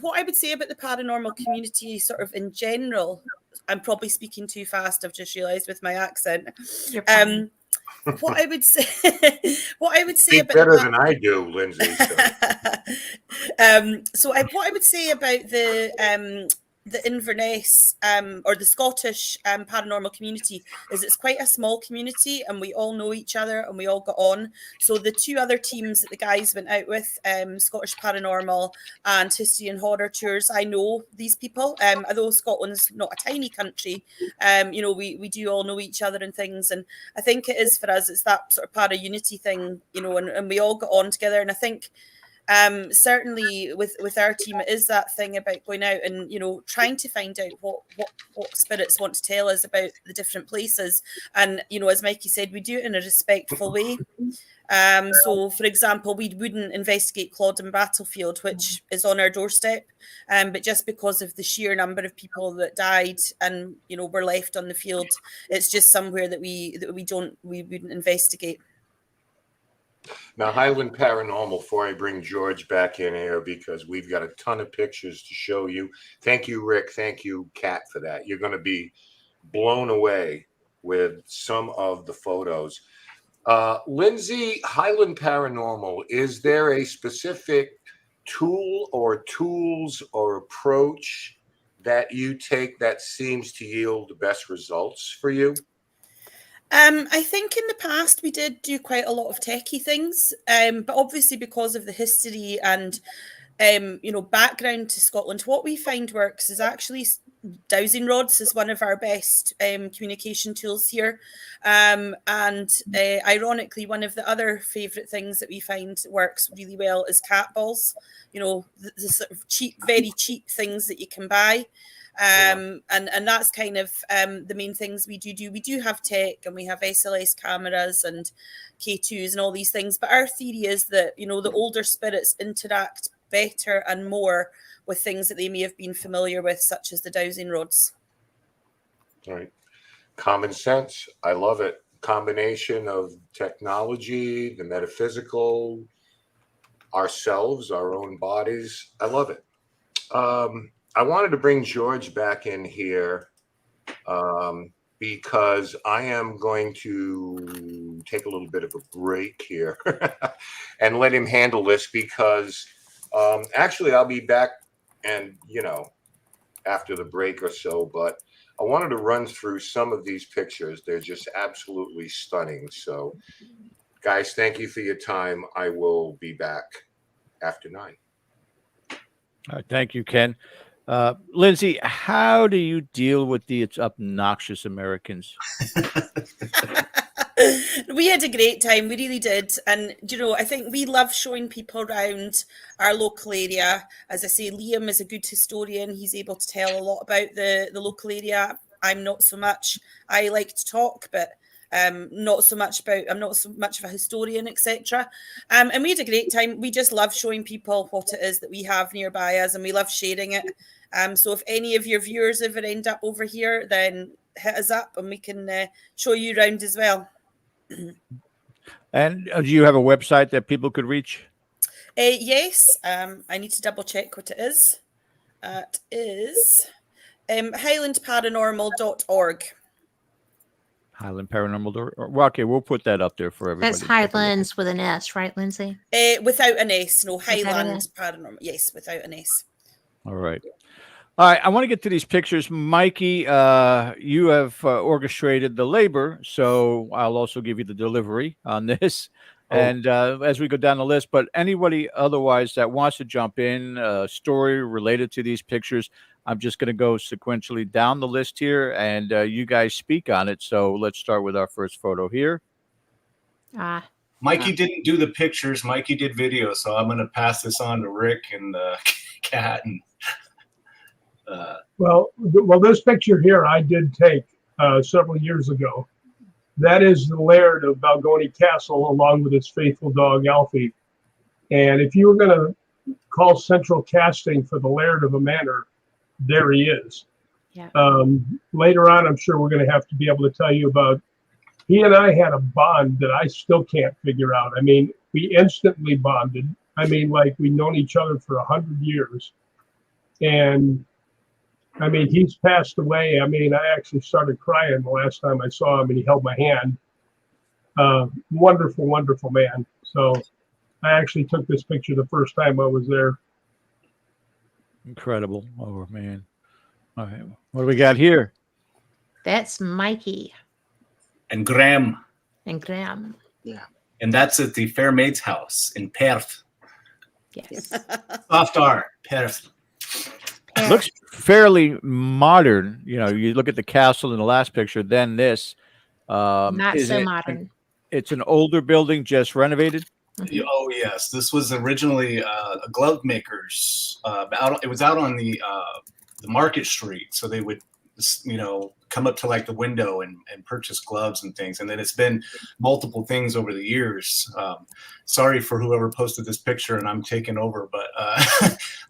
What I would say about the paranormal community, sort of in general, I'm probably speaking too fast. I've just realised with my accent. You're fine. What I would say, Speak about better than I do, Lindsay. So. What I would say about the Inverness or the Scottish paranormal community is it's quite a small community, and we all know each other and we all got on. So the two other teams that the guys went out with, Scottish Paranormal and History and Horror Tours, I know these people. Although Scotland's not a tiny country, we do all know each other and things. And I think it is for us, it's that sort of para-unity thing, and we all got on together. And I think certainly with our team, it is that thing about going out and trying to find out what spirits want to tell us about the different places. And as Mikey said, we do it in a respectful way. So for example, we wouldn't investigate Clawdon Battlefield, which is on our doorstep, but just because of the sheer number of people that died and were left on the field, it's just somewhere that we wouldn't investigate. Now, Highland Paranormal, before I bring George back in here, because we've got a ton of pictures to show you. Thank you, Rick. Thank you, Kat, for that. You're going to be blown away with some of the photos. Lindsay, Highland Paranormal, is there a specific tool or tools or approach that you take that seems to yield the best results for you? I think in the past we did do quite a lot of techie things, but obviously because of the history and background to Scotland, what we find works is actually dowsing rods is one of our best communication tools here, and ironically, one of the other favourite things that we find works really well is cat balls. The sort of very cheap things that you can buy. And that's kind of the main things we do. We do have tech, and we have SLS cameras and K2s and all these things. But our theory is that, the older spirits interact better and more with things that they may have been familiar with, such as the dowsing rods. All right. Common sense. I love it. Combination of technology, the metaphysical, ourselves, our own bodies. I love it. I wanted to bring George back in here because I am going to take a little bit of a break here and let him handle this because actually I'll be back and, after the break or so, but I wanted to run through some of these pictures. They're just absolutely stunning. So guys, thank you for your time. I will be back after 9. All right, thank you, Ken. Lindsay, how do you deal with the obnoxious Americans? We had a great time. We really did. And, I think we love showing people around our local area. As I say, Liam is a good historian. He's able to tell a lot about the local area. I'm not so much. I like to talk, but I'm not so much of a historian, etc. And we had a great time. We just love showing people what it is that we have nearby us, and we love sharing it. So if any of your viewers ever end up over here, then hit us up and we can show you around as well. And do you have a website that people could reach? Yes. I need to double check what it is. It is highlandparanormal.org. Highland Paranormal. Well, okay, we'll put that up there for everybody. That's Highlands with an S, right, Lindsay? Without an S. No, Highland Paranormal. Yes, without an S. All right. All right, I want to get to these pictures. Mikey, you have orchestrated the labor, so I'll also give you the delivery on this. Oh. And as we go down the list, but anybody otherwise that wants to jump in, a story related to these pictures, I'm just going to go sequentially down the list here, and you guys speak on it. So let's start with our first photo here. Mikey didn't do the pictures. Mikey did video, so I'm going to pass this on to Rick and Kat and Well, this picture here I did take several years ago. That is the Laird of Balgony Castle, along with his faithful dog Alfie. And if you were going to call central casting for the Laird of a manor, there he is. Yeah. Later on, I'm sure we're going to have to be able to tell you about. He and I had a bond that I still can't figure out. I mean, we instantly bonded. I mean, like we've known each other for 100 years. And I mean, he's passed away. I mean, I actually started crying the last time I saw him and he held my hand. Wonderful, wonderful man. So I actually took this picture the first time I was there. Incredible. Oh, man. All right. What do we got here? That's Mikey And Graham. and Graham. And that's at the Fairmaid's house in Perth. Yes. Soft R, Perth. Pear. Looks fairly modern. You know, you look at the castle in the last picture, then this. Not is so it- modern. It's an older building, just renovated. Oh yes, this was originally a glove maker's. It was out on the Market Street, so they would, come up to like the window and purchase gloves and things. And then it's been multiple things over the years. Sorry for whoever posted this picture, and I'm taking over, but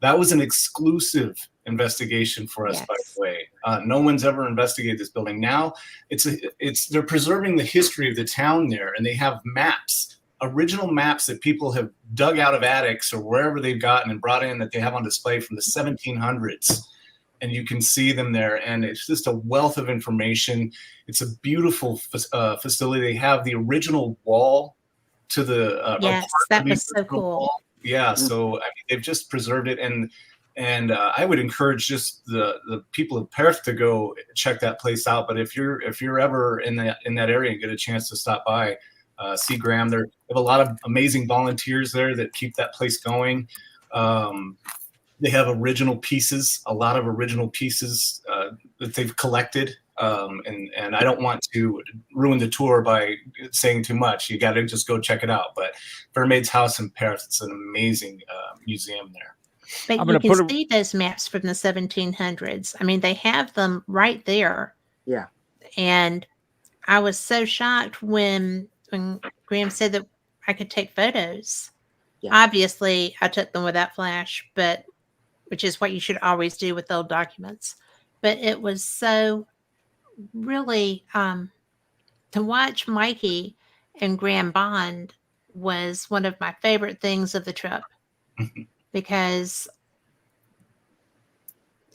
that was an exclusive investigation for us, Yes. by the way. No one's ever investigated this building. Now they're preserving the history of the town there, and they have maps, original maps that people have dug out of attics or wherever they've gotten and brought in that they have on display from the 1700s. And you can see them there, and it's just a wealth of information. It's a beautiful facility. They have the original wall to the Yes, that was so cool. Yeah, so I mean, they've just preserved it, and I would encourage just the people of Perth to go check that place out. But if you're ever in that area and get a chance to stop by, see Graham. They have a lot of amazing volunteers there that keep that place going. They have original pieces, a lot of original pieces that they've collected. And I don't want to ruin the tour by saying too much. You got to just go check it out. But Fairmaid's House in Paris, it's an amazing museum there. But I'm you gonna can see those maps from the 1700s. I mean, they have them right there. Yeah. And I was so shocked when Graham said that I could take photos. Yeah. Obviously, I took them without flash, which is what you should always do with old documents. But it was so really to watch Mikey and Graham bond was one of my favorite things of the trip because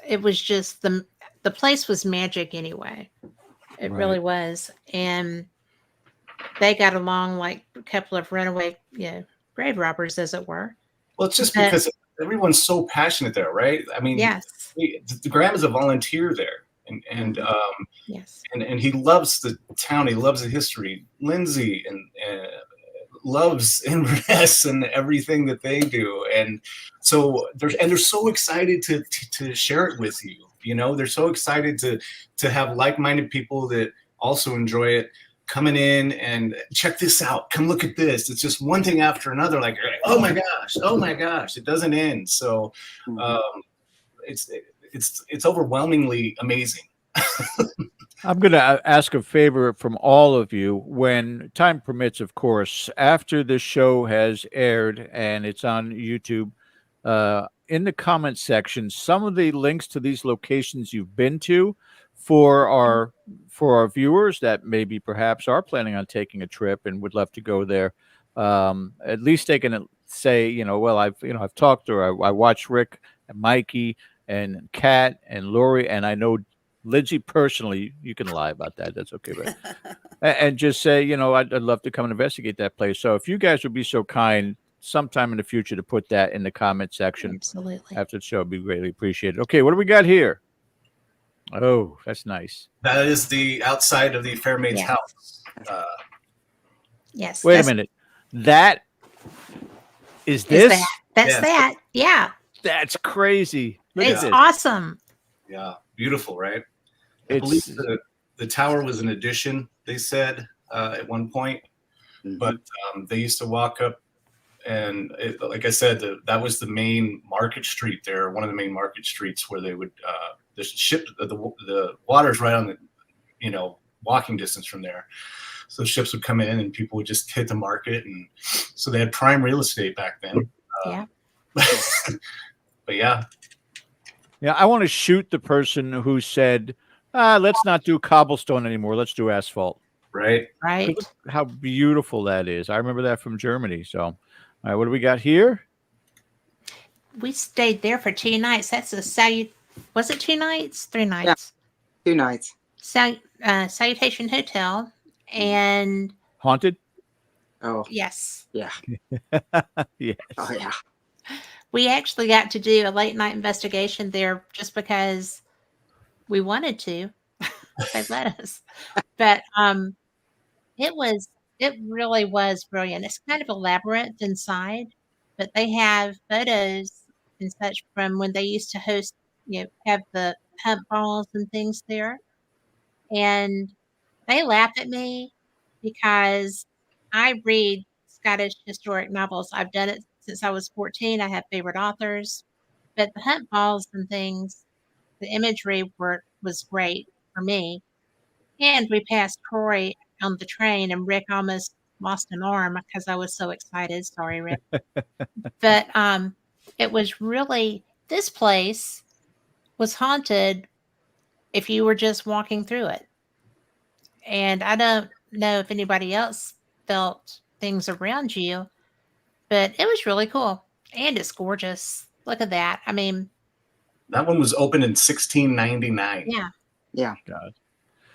it was just the place was magic anyway. It really was. And they got along like a couple of runaway, grave robbers, as it were. Well, it's just because everyone's so passionate there, right? I mean, Yes. Graham is a volunteer there, and Yes. and he loves the town. He loves the history. Lindsay and loves Inverness and everything that they do, and so they're so excited to share it with you. You know, they're so excited to have like-minded people that also enjoy it. Coming in and check this out. Come look at this. It's just one thing after another. Like, oh my gosh, it doesn't end. So it's overwhelmingly amazing. I'm going to ask a favor from all of you, when time permits, of course, after this show has aired and it's on YouTube, in the comments section, some of the links to these locations you've been to for our viewers that maybe perhaps are planning on taking a trip and would love to go there. At least they can say, well, I've talked to her. I watched Rick and Mikey and Kat and Lori, and I know Lindsay personally. You can lie about that. That's okay. But and just say, I'd love to come and investigate that place. So if you guys would be so kind sometime in the future to put that in the comment section. Absolutely. After the show, would be greatly appreciated. Okay, what do we got here? Oh, that's nice. That is the outside of the Fairmaid's house. Yes. Wait a minute. That is this? That's that. Yeah. That's crazy. Look It's at this. awesome. Yeah, beautiful, right? I believe the tower was an addition, they said at one point, but they used to walk up, and like I said, that was the main market street there, one of the main market streets where they would the ship, the water's right on the walking distance from there, so ships would come in and people would just hit the market, and so they had prime real estate back then. Yeah. But yeah. Yeah, I want to shoot the person who said, let's not do cobblestone anymore. Let's do asphalt. Right. Right. Look how beautiful that is. I remember that from Germany. So, all right, what do we got here? we stayed there for 2 nights. That's a was it 2 nights? 3 nights. 2 nights. Salutation Hotel, and Haunted? Oh, yes, yeah. Yes. Oh, yeah. we actually got to do a late night investigation there just because we wanted to. They let us, but it really was brilliant. It's kind of a labyrinth inside, but they have photos and such from when they used to host, have the hunt balls and things there. And they laugh at me because I read Scottish historic novels. I've done it since I was 14. I have favorite authors, but the hunt balls and things, the imagery was great for me. And we passed Troy on the train, and Rick almost lost an arm because I was so excited. Sorry, Rick. But it was really, this place was haunted if you were just walking through it. And I don't know if anybody else felt things around you, but it was really cool. And it's gorgeous. Look at that. I mean, That one was opened in 1699. yeah. Yeah. God.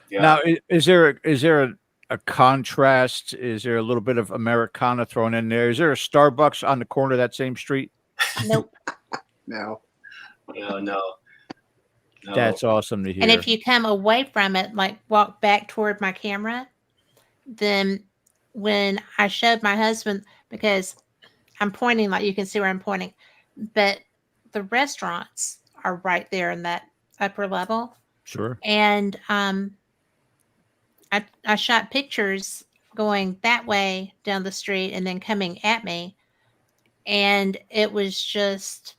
Yeah. Now, is there a contrast? Is there a little bit of Americana thrown in there? Is there a Starbucks on the corner of that same street? Nope. No. No. That's awesome to hear. And if you come away from it, like walk back toward my camera, then when I showed my husband, because I'm pointing, like you can see where I'm pointing, but the restaurants are right there in that upper level. Sure. And I shot pictures going that way down the street and then coming at me. And it was just,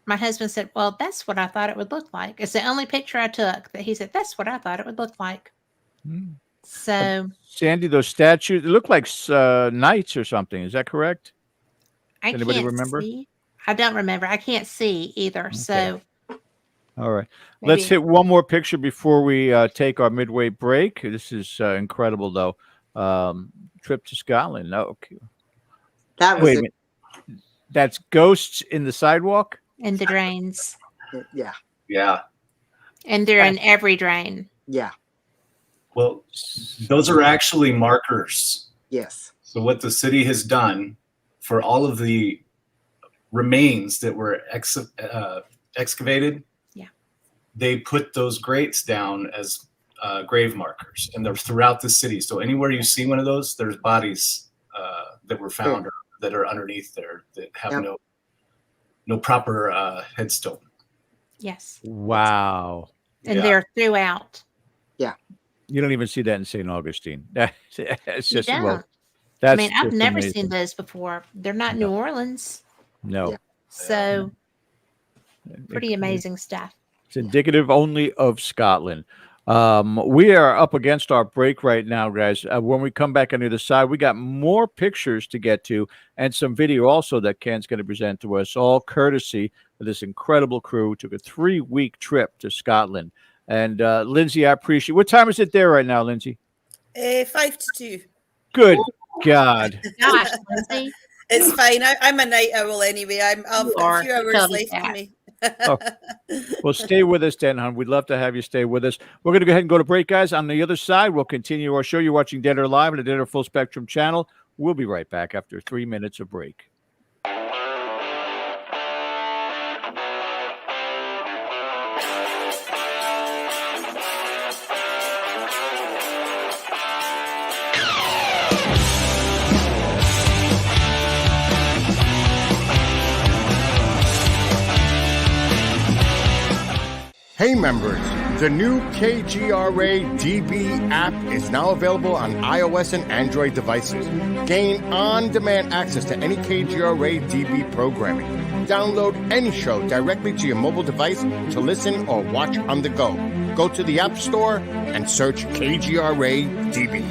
my husband said, well, that's what I thought it would look like. It's the only picture I took that he said, that's what I thought it would look like. So, Sandy, those statues, they look like knights or something. Is that correct? I Anybody can't remember? see. I don't remember. I can't see either. Okay. So, all right. Let's hit one more picture before we take our midway break. This is incredible, though. Trip to Scotland. No, okay. That was Wait a minute. That's ghosts in the sidewalk? in the drains. Yeah. Yeah. And they're in every drain. Yeah. Well, those are actually markers. Yes. So what the city has done for all of the remains that were excavated, they put those grates down as grave markers, and they're throughout the city. So anywhere you see one of those, there's bodies that were found or that are underneath there that have no proper headstone. Yes. Wow. And they're throughout. Yeah. You don't even see that in St. Augustine. It's just, You don't. well, that's I mean, I've just never amazing. seen those before. They're not New Orleans. No. Yeah. So, pretty amazing stuff. It's indicative only of Scotland. We are up against our break right now, guys. When we come back on the other side, we got more pictures to get to and some video also that Ken's going to present to us, all courtesy of this incredible crew who took a 3-week trip to Scotland. And Lindsay, I appreciate. What time is it there right now, Lindsay? 5 to 2. Good God. Gosh, Lindsay. It's fine. I'm a night owl anyway. I've You a are. few hours Tell me left that. to me. Oh. Well, stay with us then, hon. We'd love to have you stay with us. We're going to go ahead and go to break, guys. On the other side, we'll continue our show. You're watching Dead or Alive on the Dead or Full Spectrum channel. We'll be right back after 3 minutes of break. Hey members, the new KGRA DB app is now available on iOS and Android devices. Gain on-demand access to any KGRA DB programming. Download any show directly to your mobile device to listen or watch on the go. Go to the App Store and search KGRA DB.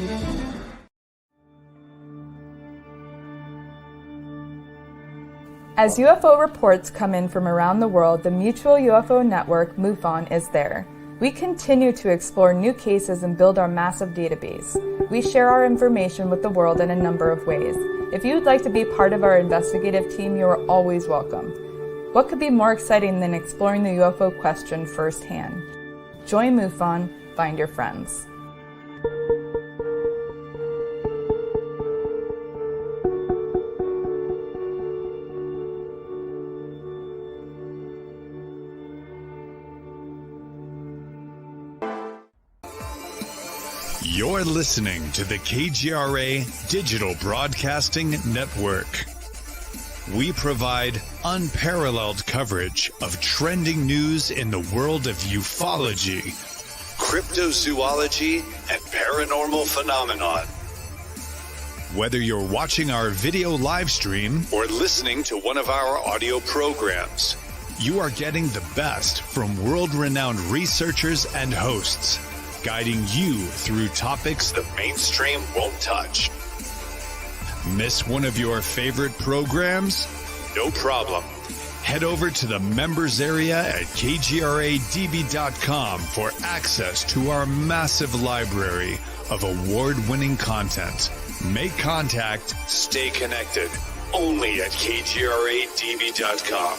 As UFO reports come in from around the world, the Mutual UFO Network, MUFON, is there. We continue to explore new cases and build our massive database. We share our information with the world in a number of ways. If you would like to be part of our investigative team, you are always welcome. What could be more exciting than exploring the UFO question firsthand? Join MUFON, find your friends. You're listening to the KGRA Digital Broadcasting Network. We provide unparalleled coverage of trending news in the world of ufology, cryptozoology, and paranormal phenomenon. Whether you're watching our video live stream or listening to one of our audio programs, you are getting the best from world-renowned researchers and hosts, guiding you through topics the mainstream won't touch. Miss one of your favorite programs? No problem. Head over to the members area at kgradb.com for access to our massive library of award-winning content. Make contact, stay connected, only at kgradb.com.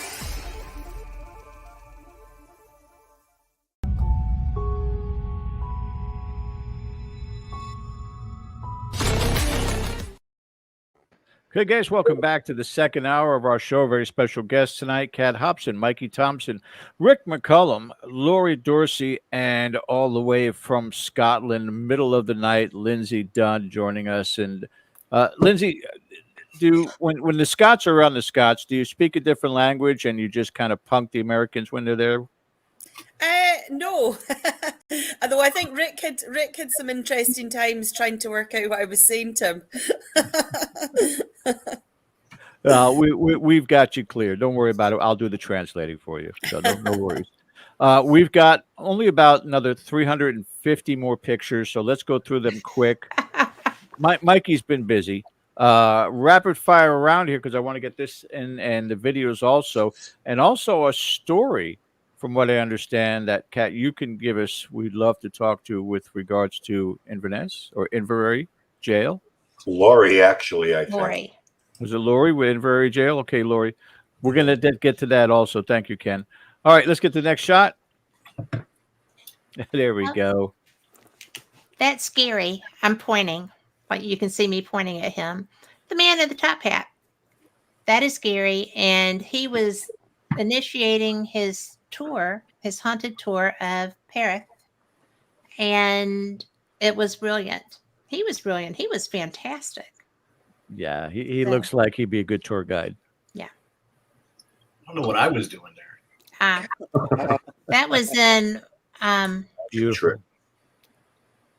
Okay, guys, welcome back to the second hour of our show. Very special guests tonight, Kat Hobson, Mikey Thompson, Rick McCallum, Lori Dorsey, and all the way from Scotland, middle of the night, Lindsay Dunn joining us. And Lindsay, when the Scots are around the Scots, do you speak a different language and you just kind of punk the Americans when they're there? No, although I think Rick had some interesting times trying to work out what I was saying to him. We've got you clear. Don't worry about it. I'll do the translating for you. So no worries. We've got only about another 350 more pictures, so let's go through them quick. Mikey's been busy. Rapid fire around here because I want to get this in and the videos also, and also a story. From what I understand, that Kat, you can give us, we'd love to talk to with regards to Inverness or Inverary Jail. Lori, actually, I think. Lori. Was it Lori with Inverary Jail? Okay, Lori. We're going to get to that also. Thank you, Ken. All right, let's get to the next shot. There we go. That's scary. I'm pointing. Like you can see me pointing at him. The man in the top hat. That is scary. And he was initiating his tour, his haunted tour of Paris, and it was brilliant. He was brilliant. He was fantastic. Yeah, he looks like he'd be a good tour guide. Yeah. I don't know what I was doing there. That was in Beautiful.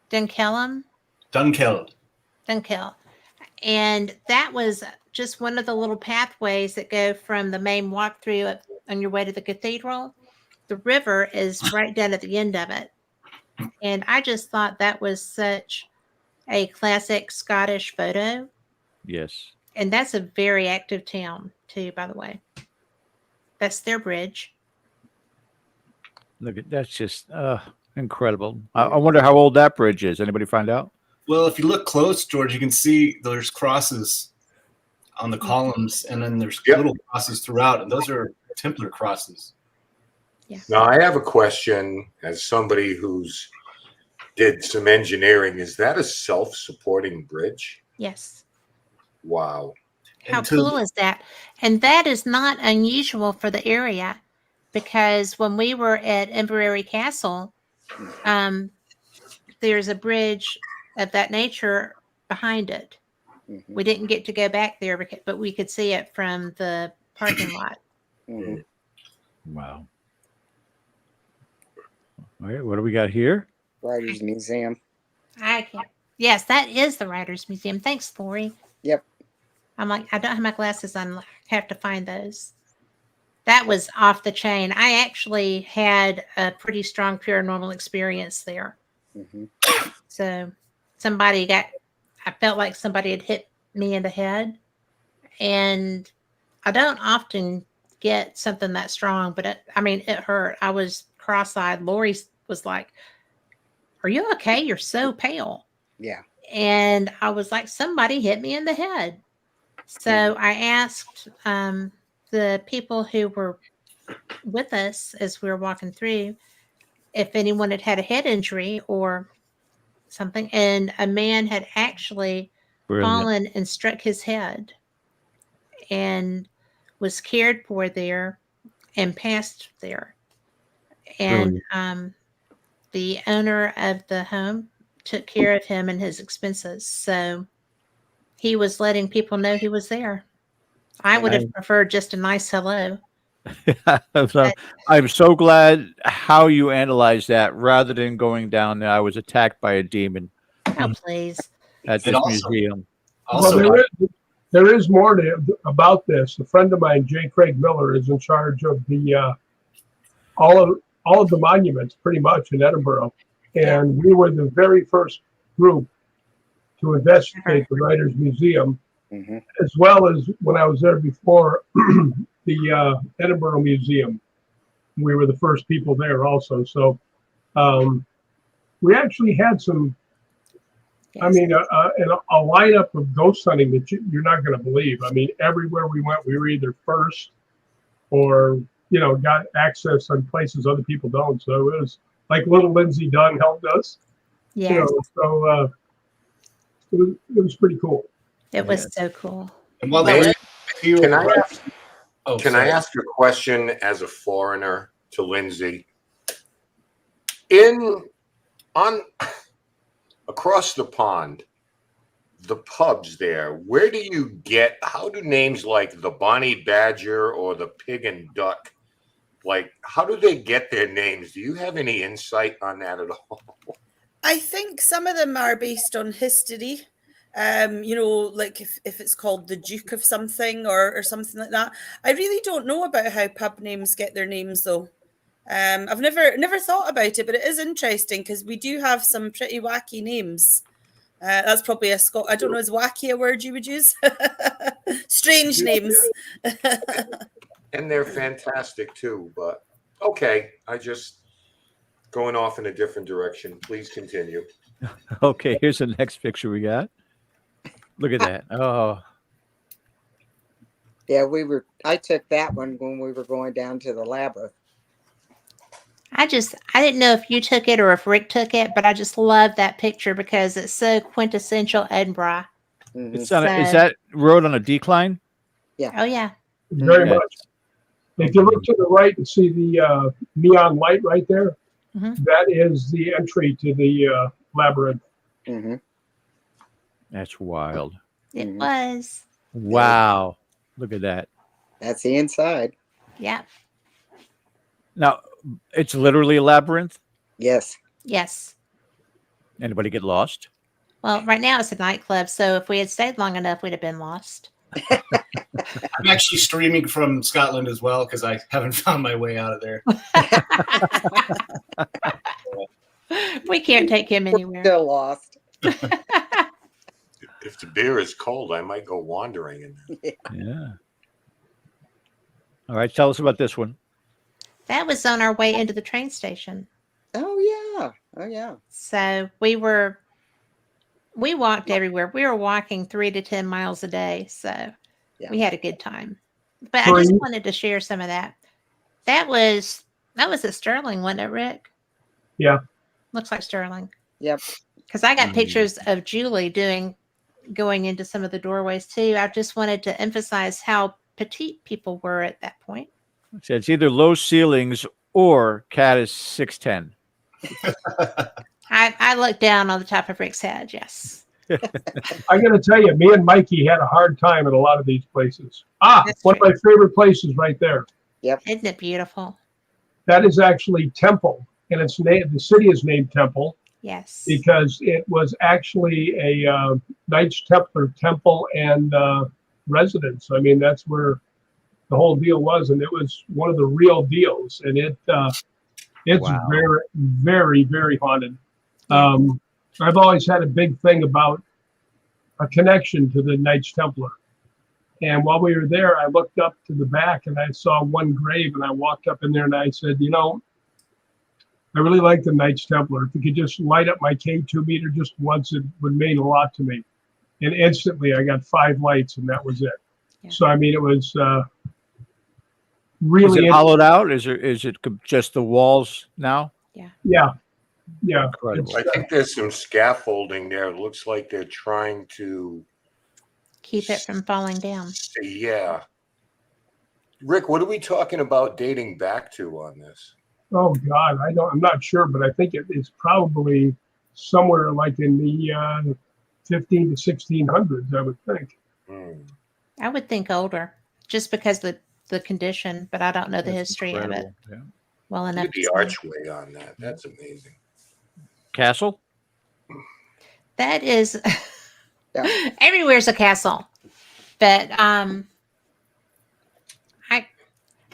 Dunkeld. And that was just one of the little pathways that go from the main walkthrough on your way to the cathedral. The river is right down at the end of it. And I just thought that was such a classic Scottish photo. Yes. And that's a very active town, too, by the way. That's their bridge. Look at that's just incredible. I wonder how old that bridge is. Anybody find out? Well, if you look close, George, you can see there's crosses on the columns, and then there's little crosses throughout, and those are Templar crosses. Yeah. Now, I have a question as somebody who's did some engineering. Is that a self-supporting bridge? Yes. Wow. How cool is that? And that is not unusual for the area because when we were at Inverary Castle, there's a bridge of that nature behind it. Mm-hmm. We didn't get to go back there, but we could see it from the parking lot. Mm-hmm. Wow. All right, what do we got here? Writers Museum. I can't. Yes, that is the Writers Museum. Thanks, Lori. Yep. I'm like, I don't have my glasses on. I have to find those. That was off the chain. I actually had a pretty strong paranormal experience there. Mm-hmm. So I felt like somebody had hit me in the head. And I don't often get something that strong, but it hurt. I was cross-eyed. Lori was like, "Are you okay? You're so pale." Yeah. And I was like, somebody hit me in the head. So I asked the people who were with us as we were walking through if anyone had had a head injury or something, and a man had actually Brilliant. fallen and struck his head and was cared for there and passed there. And the owner of the home took care of him and his expenses. So he was letting people know he was there. I would have preferred just a nice hello. I'm so glad how you analyzed that rather than going down there. I was attacked by a demon Oh, please. at this museum. Also, well, there is more about this. A friend of mine, J. Craig Miller, is in charge of the all of the monuments pretty much in Edinburgh. And we were the very first group to investigate the Writers' Museum, as well as when I was there before, the Edinburgh Museum. We were the first people there also. So we actually had some, I mean, a lineup of ghost hunting that you're not going to believe. I mean, everywhere we went, we were either first or, you know, got access on places other people don't. So it was like little Lindsay Dunn helped us. Yes. You know, so it was pretty cool. It was so cool. And while Can I ask a question as a foreigner to Lindsay? Across the pond, the pubs there, where do you get, how do names like the Bonnie Badger or the Pig and Duck, like, how do they get their names? Do you have any insight on that at all? I think some of them are based on history. You know, like if it's called the Duke of something or something like that. I really don't know about how pub names get their names though. I've never thought about it, but it is interesting because we do have some pretty wacky names. That's probably I don't know, is wacky a word you would use? Strange names. And they're fantastic too, but okay, I just going off in a different direction. Please continue. Okay, here's the next picture we got. Look at that. Oh. Yeah, I took that one when we were going down to the labyrinth. I didn't know if you took it or if Rick took it, but I just love that picture because it's so quintessential Edinburgh. It's on is that road on a decline? Yeah. Oh, yeah. Very much. If you look to the right and see the neon light right there, that is the entry to the labyrinth. That's wild. It was. Wow. Look at that. That's the inside. Yeah. Now, it's literally a labyrinth? Yes. Yes. Anybody get lost? Well, right now it's a nightclub, so if we had stayed long enough, we'd have been lost. I'm actually streaming from Scotland as well because I haven't found my way out of there. We can't take him anywhere. We're still lost. If the beer is cold, I might go wandering in there. Yeah. All right, tell us about this one. That was on our way into the train station. Oh yeah. Oh yeah. So we walked everywhere. We were walking 3 to 10 miles a day. So we had a good time. But I just wanted to share some of that. That was at Sterling, wasn't it, Rick? Yeah. Looks like Sterling. Yep. Because I got pictures of Julie going into some of the doorways too. I just wanted to emphasize how petite people were at that point. So it's either low ceilings or cat is 6'10". I looked down on the top of Rick's head, yes. I got to tell you, me and Mikey had a hard time at a lot of these places. One of my favorite places right there. Yep. Isn't it beautiful? That is actually Temple, and it's named, the city is named Temple. Yes. Because it was actually a Knights Templar temple and residence. I mean, that's where the whole deal was, and it was one of the real deals. And it's very, very, very haunted. I've always had a big thing about a connection to the Knights Templar. And while we were there, I looked up to the back and I saw one grave, and I walked up in there and I said, you know, I really like the Knights Templar. If you could just light up my K2 meter just once, it would mean a lot to me. and instantly I got 5 lights, and that was it. Yeah. So I mean, it was Is really it hollowed out? Is it just the walls now? yeah. Incredible. I think there's some scaffolding there. It looks like they're trying to Keep it from falling down. Yeah. Rick, what are we talking about dating back to on this? Oh God, I'm not sure, but I think it is probably somewhere like in the 15 to 1600s, I would think. I would think older, just because the condition, but I don't know the That's history of it incredible. Yeah. well Look enough. at the to say. archway on that. That's amazing. Castle? That is Yeah. everywhere's a castle, but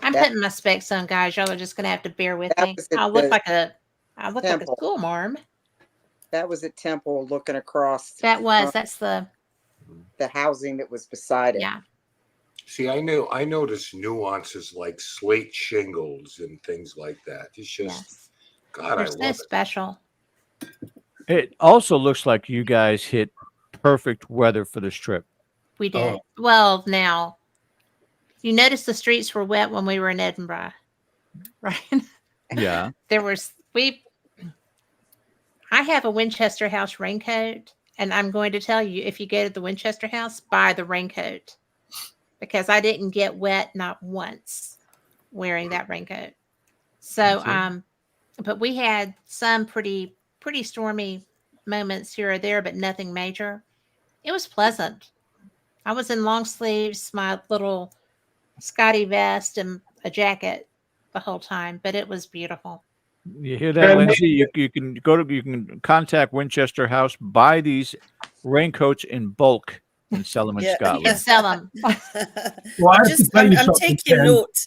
I'm putting my specs on, guys. Y'all are just gonna have to bear with That me. was at I look the like a temple. school marm. That was at Temple looking across That's the housing that was beside it. yeah. See, I noticed nuances like slate shingles and things like that. It's just, Yes. God, They're I so love it. special. It also looks like you guys hit perfect weather for this trip. We did. Well, now you notice the streets were wet when we were in Edinburgh, right? Yeah. I have a Winchester House raincoat, and I'm going to tell you, if you go to the Winchester House, buy the raincoat, because I didn't get wet not once wearing that raincoat. So, but we had some pretty stormy moments here or there, but nothing major. It was pleasant. I was in long sleeves, my little Scotty vest, and a jacket the whole time, but it was beautiful. You hear that, Lindsay? You can contact Winchester House, buy these raincoats in bulk, and sell them in You can Scotland. sell them. Well, I have to tell you I'm something, taking Ken. note.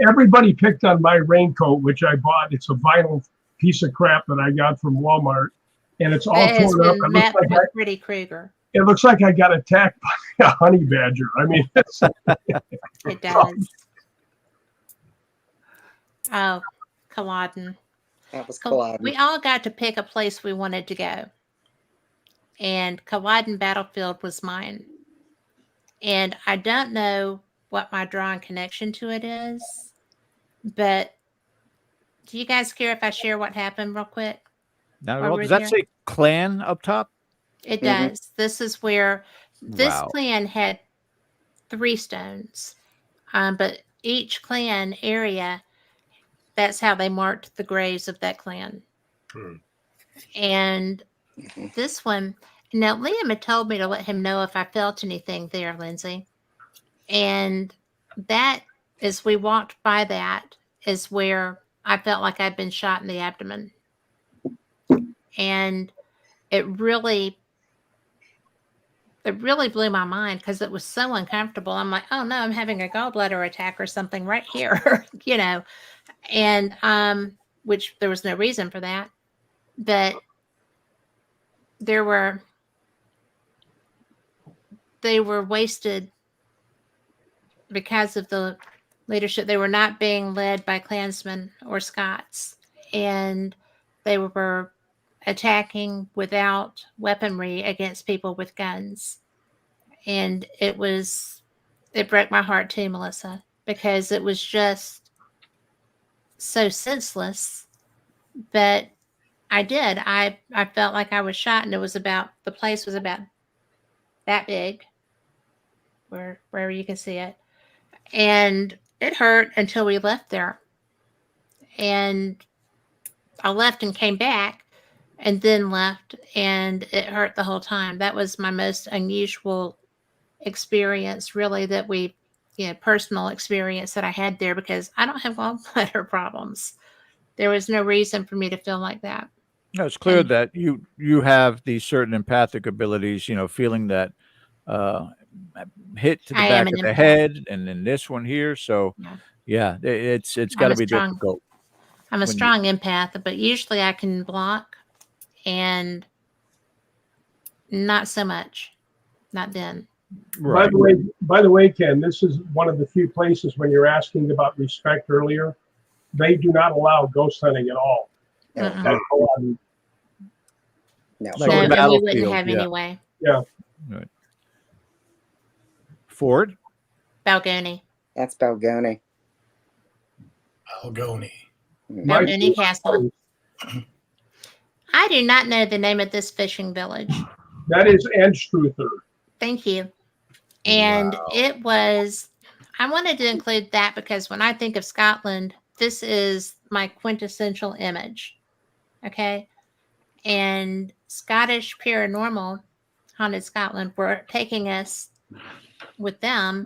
Everybody picked on my raincoat, which I bought. It's a vinyl piece of crap that I got from Walmart, and it's all It has torn up. been met with Pretty Kruger. It looks like I got attacked by a honey badger. I mean, It does. Oh, Culloden. That was Culloden. We all got to pick a place we wanted to go. And Culloden Battlefield was mine. And I don't know what my drawing connection to it is, but do you guys care if I share what happened real quick? Now, While does we're that there? say clan up top? It does. This is where this Wow. clan had 3 stones, but each clan area, that's how they marked the graves of that clan. And this one, now Liam had told me to let him know if I felt anything there, Lindsay. And that, as we walked by that, is where I felt like I'd been shot in the abdomen. And it really blew my mind, because it was so uncomfortable. I'm like, oh no, I'm having a gallbladder attack or something right here, and which there was no reason for that, but they were wasted because of the leadership. They were not being led by Klansmen or Scots, and they were attacking without weaponry against people with guns. And it broke my heart too, Melissa, because it was just so senseless. But I felt like I was shot, and the place was about that big, wherever you can see it. And it hurt until we left there. And I left and came back, and then left, and it hurt the whole time. That was my most unusual experience, really, personal experience that I had there, because I don't have gallbladder problems. There was no reason for me to feel like that. No, it's clear that you have these certain empathic abilities, feeling that hit to the back of the head, and then this one here. So yeah, it's got to be difficult. I'm a strong empath, but usually I can block, and not so much. Not then. Right. By the way, Ken, this is one of the few places, when you're asking about respect earlier, they do not allow ghost hunting at all. No. No, Like and we wouldn't Battlefield, have yeah. anyway. Yeah. Right. Ford. Balgony. That's Balgony. Algoni. My Balgony Castle. I do not know the name of this fishing village. That is Anstruther. Thank you. And Wow. it was, I wanted to include that because when I think of Scotland, this is my quintessential image. Okay. And Scottish Paranormal Haunted Scotland were taking us with them.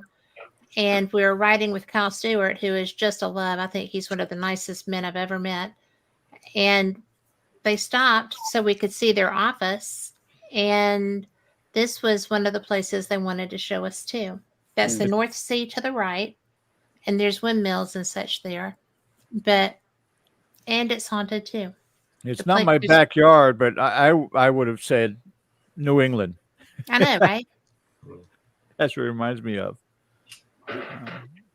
And we were riding with Kyle Stewart, who is just a love. I think he's one of the nicest men I've ever met. And they stopped so we could see their office. And this was one of the places they wanted to show us too. That's the North Sea to the right. And there's windmills and such there. And it's haunted too. It's not my backyard, but I would have said New England. I know, right? That's what it reminds me of.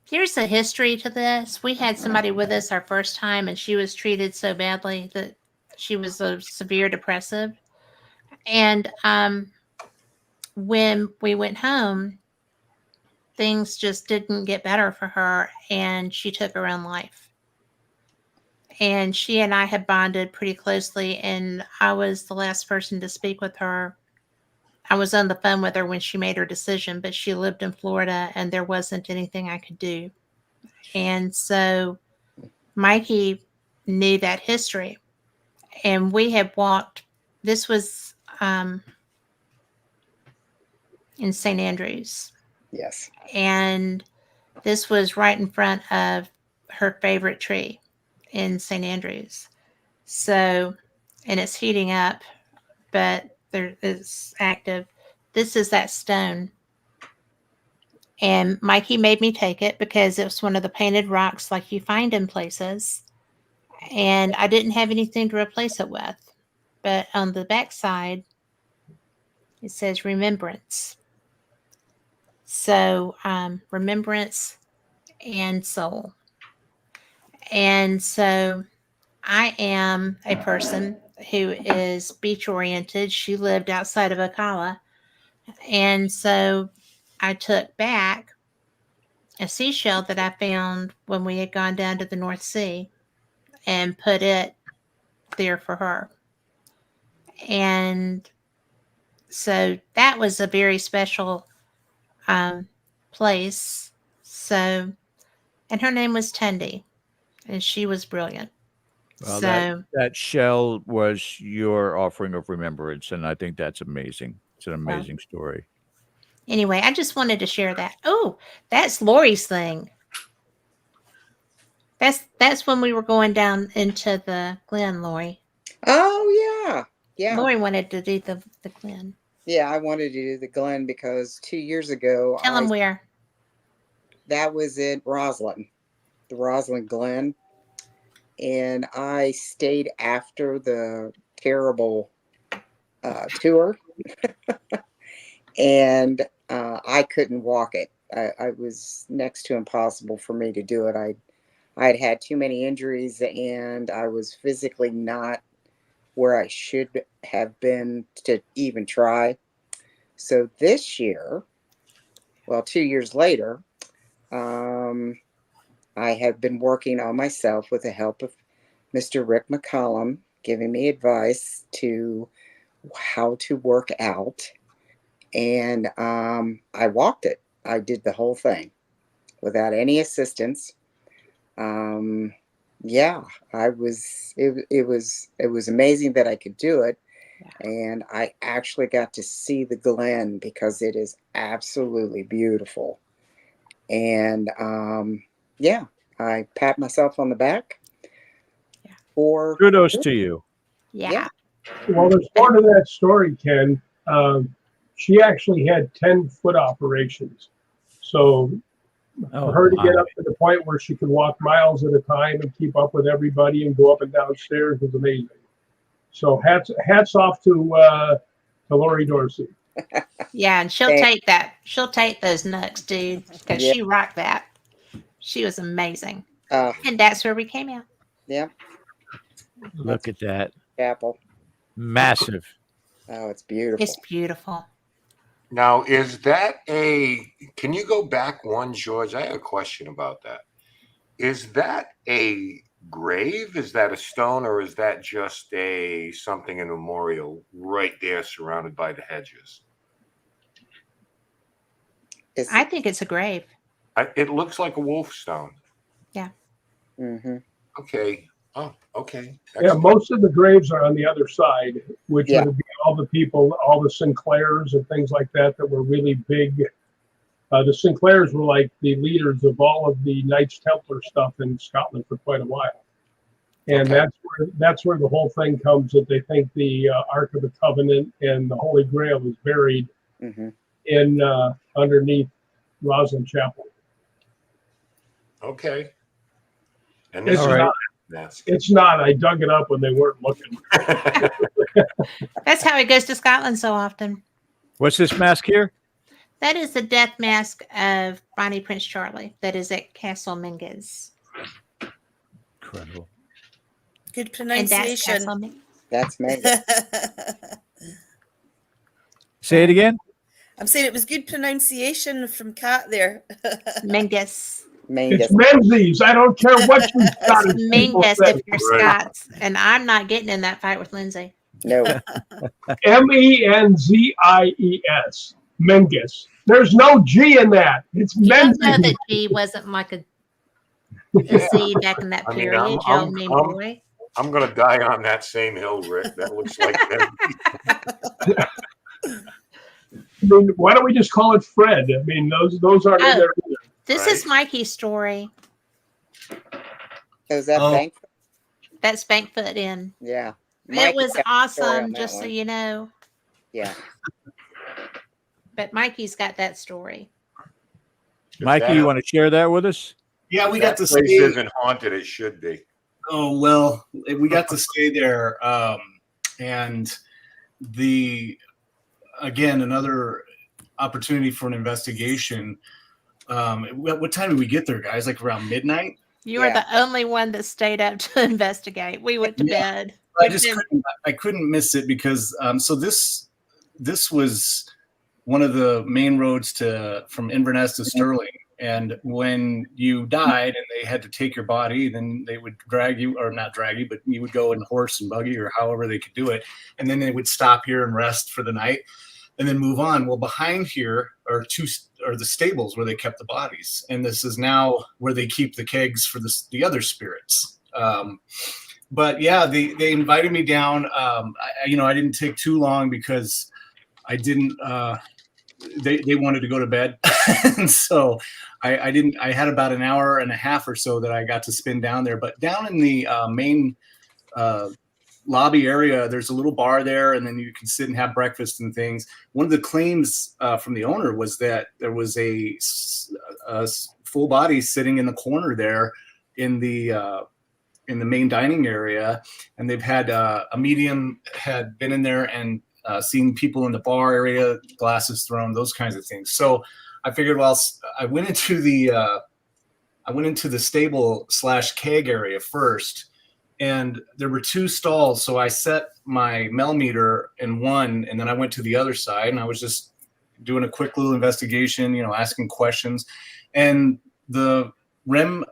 Here's the history to this. We had somebody with us our first time, and she was treated so badly that she was a severe depressive. And when we went home, things just didn't get better for her, and she took her own life. And she and I had bonded pretty closely, and I was the last person to speak with her. I was on the phone with her when she made her decision, but she lived in Florida and there wasn't anything I could do. And so Mikey knew that history, and we had walked, this was in St. Andrews. Yes. And this was right in front of her favorite tree in St. Andrews. So, and it's heating up, but it's active. This is that stone. And Mikey made me take it because it was one of the painted rocks like you find in places. And I didn't have anything to replace it with. But on the back side, it says remembrance. So remembrance and soul. And so I am a person who is beach oriented. She lived outside of Ocala. And so I took back a seashell that I found when we had gone down to the North Sea and put it there for her. And so that was a very special place. So, and her name was Tunde, and she was brilliant. Well, so that shell was your offering of remembrance, and I think that's amazing. It's an amazing story. Anyway, I just wanted to share that. Oh, that's Lori's thing. That's when we were going down into the Glen, Lori. Oh, yeah. Yeah. Lori wanted to do the Glen. Yeah, I wanted to do the Glen because 2 years ago. Tell them where. That was in Roslyn, the Roslyn Glen. And I stayed after the terrible tour. And I couldn't walk it. I was next to impossible for me to do it. I'd had too many injuries, and I was physically not where I should have been to even try. So this year, well, 2 years later, I have been working on myself with the help of Mr. Rick McCallum, giving me advice to how to work out. And I walked it. I did the whole thing without any assistance. Yeah, it was amazing that I could do it. Yeah. And I actually got to see the Glen because it is absolutely beautiful. And yeah, I pat myself on the back. Yeah. For kudos to you. Yeah. Well, there's more to that story, Ken. She actually had 10 foot operations. So for her to get up to the point where she could walk miles at a time and keep up with everybody and go up and down stairs was amazing. So hats off to Lori Dorsey. Yeah, and she'll take that. She'll take those nuts, dude, because she rocked that. She was amazing. And that's where we came out. Yeah. Look at that. Chapel. Massive. Oh, it's beautiful. It's beautiful. Now, is that can you go back one, George? I have a question about that. Is that a grave? Is that a stone, or is that just something in memorial right there surrounded by the hedges? I think it's a grave. It looks like a wolf stone. Yeah. Mm-hmm. Okay. Oh, okay. Yeah, Excellent. most of the graves are on the other side, which Yeah. would be all the people, all the Sinclairs and things like that were really big. The Sinclairs were like the leaders of all of the Knights Templar stuff in Scotland for quite a while. And Okay. that's where the whole thing comes, that they think the Ark of the Covenant and the Holy Grail is buried Mm-hmm. in underneath Roslyn Chapel. Okay. And It's this is right. not. mask. It's not. I dug it up when they weren't looking. That's how he goes to Scotland so often. What's this mask here? That is the death mask of Bonnie Prince Charlie that is at Castle Mingus. Incredible. Good And that's pronunciation. Castle Mingus. That's me. Say it again. I'm saying it was good pronunciation from Kat there. Mingus. It's Mangus. Menzies. I don't care what you It's Scottish people Mingus say. if you're Right. Scots. And I'm not getting in that fight with Lindsay. No. Menzies. Mengus. There's no G in that. It's You don't know Menzies. that G wasn't like a Z back in that I mean, period, I'm- you I'm- old mean I'm- boy. I'm going to die on that same hill, Rick. That looks like I mean, why don't we just call it Fred? I mean, those aren't in Oh. there either. This is Mikey's story. Is that Oh. bank? That's Bankfoot Inn. Yeah. It Mike was got a story on awesome, that just so one. you know. Yeah. But Mikey's got that story. Mikey, you want to share that with us? Yeah, we got to place stay. isn't haunted. It should be. Oh well, we got to stay there, and again another opportunity for an investigation. What time did we get there, guys? Like around midnight. You are Yeah. the only one that stayed up to investigate. We went to Yeah. bed. I couldn't miss it because so this was one of the main roads from Inverness to Stirling. And when you died and they had to take your body, then they would drag you, or not drag you, but you would go in horse and buggy or however they could do it. And then they would stop here and rest for the night and then move on. Well, behind here are the stables where they kept the bodies. And this is now where they keep the kegs for the other spirits. But yeah, they invited me down. I didn't take too long because I didn't, they wanted to go to bed. And so I didn't. I had about an hour and a half or so that I got to spend down there. But down in the main lobby area, there's a little bar there, and then you can sit and have breakfast and things. One of the claims from the owner was that there was a full body sitting in the corner there in the main dining area, and they've had a medium had been in there and seen people in the bar area, glasses thrown, those kinds of things. So I figured, well, I went into the stable / keg area first, and there were 2 stalls. So I set my meter in one, and then I went to the other side, and I was just doing a quick little investigation, asking questions, and the REM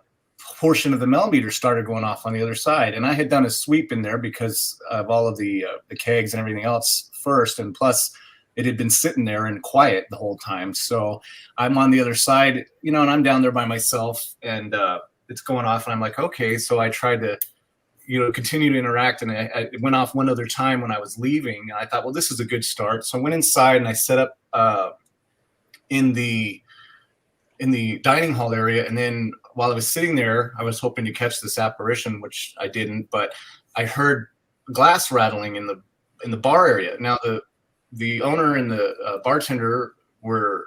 portion of the meter started going off on the other side. And I had done a sweep in there because of all of the kegs and everything else first. And plus it had been sitting there and quiet the whole time. So I'm on the other side, and I'm down there by myself, and it's going off, and I'm like, okay. So I tried to, continue to interact, and it went off one other time when I was leaving. And I thought, well, this is a good start. So I went inside and I set up in the dining hall area. And then while I was sitting there, I was hoping to catch this apparition, which I didn't, but I heard glass rattling in the bar area. Now the owner and the bartender or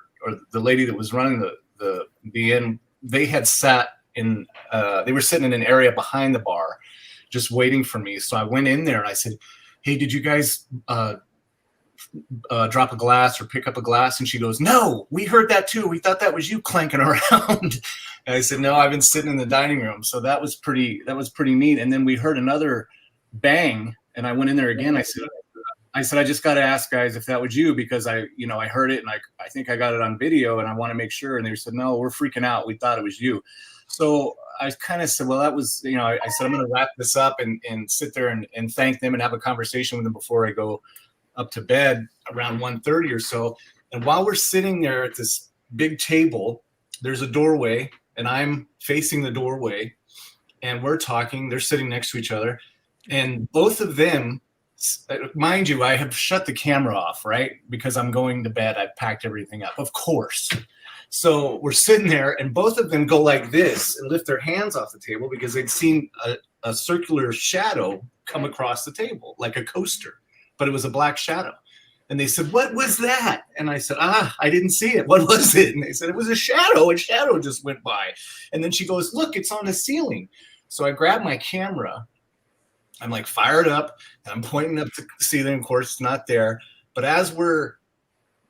the lady that was running the inn, they had sat in, they were sitting in an area behind the bar, just waiting for me. So I went in there and I said, hey, did you guys drop a glass or pick up a glass? And she goes, no, we heard that too. We thought that was you clanking around. And I said, no, I've been sitting in the dining room. So that was pretty neat. And then we heard another bang, and I went in there again. I said, I said, I just got to ask guys if that was you, because I heard it and I think I got it on video and I want to make sure. And they said, no, we're freaking out. We thought it was you. So I kind of said, well, that was, I said, I'm going to wrap this up and sit there and thank them and have a conversation with them before I go up to bed around 1:30 or so. And while we're sitting there at this big table, there's a doorway and I'm facing the doorway and we're talking. They're sitting next to each other and both of them, mind you, I have shut the camera off, right? Because I'm going to bed. I've packed everything up, of course. So we're sitting there and both of them go like this and lift their hands off the table because they'd seen a circular shadow come across the table like a coaster, but it was a black shadow. And they said, what was that? And I said, I didn't see it. What was it? And they said, it was a shadow. A shadow just went by. And then she goes, look, it's on the ceiling. So I grabbed my camera. I'm like fired up and I'm pointing up to the ceiling. Of course, it's not there. But as we're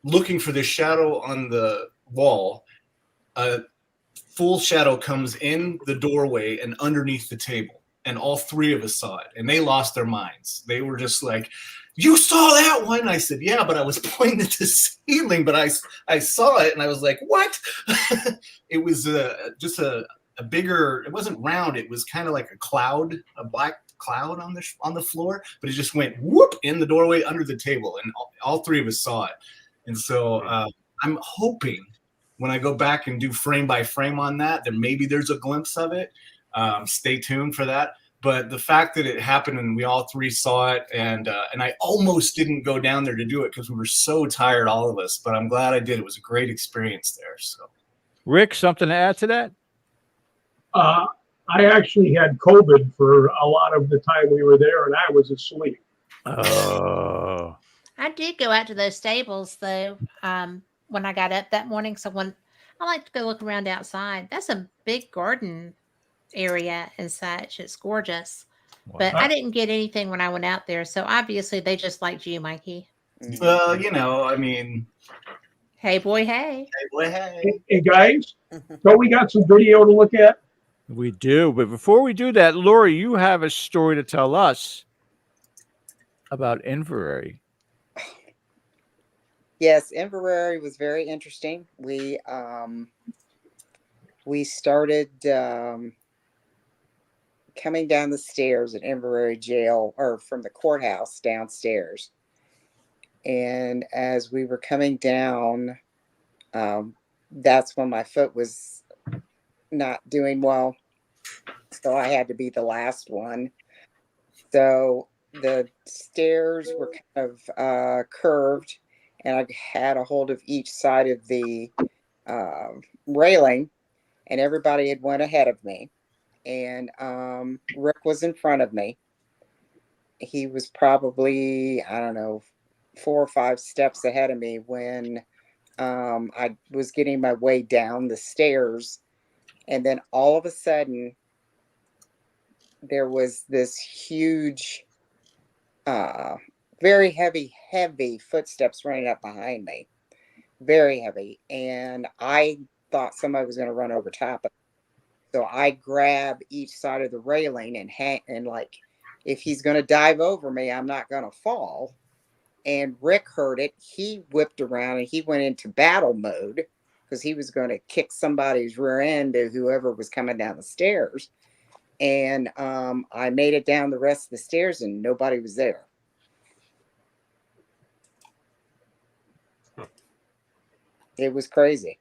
looking for this shadow on the wall, a full shadow comes in the doorway and underneath the table. And all three of us saw it. And they lost their minds. They were just like, you saw that one? I said, yeah, but I was pointing at the ceiling. But I saw it and I was like, what? It was just a bigger, it wasn't round. It was kind of like a cloud, a black cloud on the floor, but it just went whoop in the doorway under the table, and all three of us saw it. And so I'm hoping when I go back and do frame by frame on that maybe there's a glimpse of it. Stay tuned for that. But the fact that it happened and we all three saw it, and I almost didn't go down there to do it because we were so tired, all of us. But I'm glad I did. It was a great experience there. So, Rick, something to add to that? I actually had COVID for a lot of the time we were there, and I was asleep. Oh. I did go out to those stables though when I got up that morning. So when I like to go look around outside, that's a big garden area and such. It's gorgeous. Wow. But I didn't get anything when I went out there. So obviously they just liked you, Mikey. well, I mean, Hey boy, hey. hey, boy, hey. Hey guys, don't we got some video to look at? We do. But before we do that, Lori, you have a story to tell us about Inverary. Yes, Inverary was very interesting. We started coming down the stairs at Inverary Jail, or from the courthouse downstairs. And as we were coming down, that's when my foot was not doing well. So I had to be the last one. So the stairs were kind of curved, and I had a hold of each side of the railing, and everybody had went ahead of me. And Rick was in front of me. He was probably, I don't know, 4 or 5 steps ahead of me when I was getting my way down the stairs. And then all of a sudden, there was this huge, very heavy footsteps running up behind me. Very heavy. And I thought somebody was going to run over top of it. So I grab each side of the railing and like, if he's going to dive over me, I'm not going to fall. And Rick heard it. He whipped around and he went into battle mode because he was going to kick somebody's rear end to whoever was coming down the stairs. And I made it down the rest of the stairs and nobody was there. It was crazy.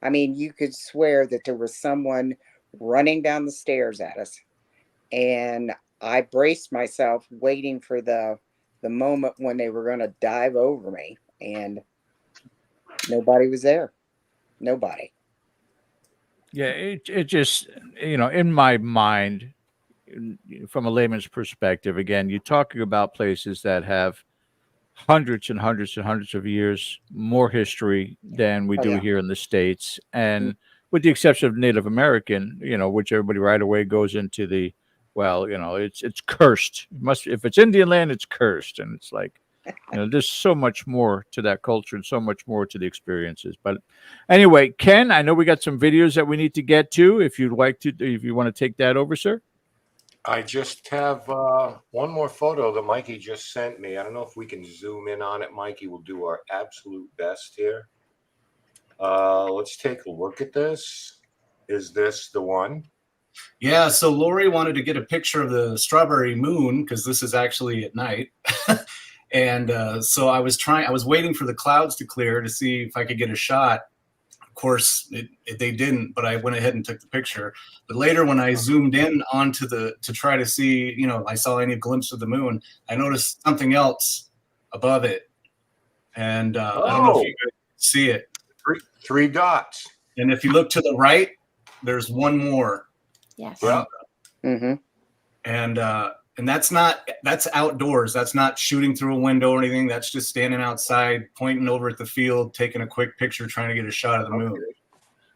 I mean, you could swear that there was someone running down the stairs at us. And I braced myself waiting for the moment when they were going to dive over me. And nobody was there. Nobody. Yeah, it just, in my mind, from a layman's perspective, again, you're talking about places that have hundreds and hundreds and hundreds of years more history than we do here in the States. And with the exception of Native American, which everybody right away goes into the, it's cursed. If it's Indian land, it's cursed. And it's like, there's so much more to that culture and so much more to the experiences. But anyway, Ken, I know we got some videos that we need to get to. If you want to take that over, sir. I just have one more photo that Mikey just sent me. I don't know if we can zoom in on it, Mikey. We'll do our absolute best here. Let's take a look at this. Is this the one? Yeah, so Lori wanted to get a picture of the strawberry moon because this is actually at night. And so I was waiting for the clouds to clear to see if I could get a shot. Of course, they didn't, but I went ahead and took the picture. But later when I zoomed in onto to try to see, I saw any glimpse of the moon, I noticed something else above it. And I don't know if you could see it. Three dots. And if you look to the right, there's one more. Yes. Yeah. Mm-hmm. And that's outdoors. That's not shooting through a window or anything. That's just standing outside, pointing over at the field, taking a quick picture, trying to get a shot of the moon.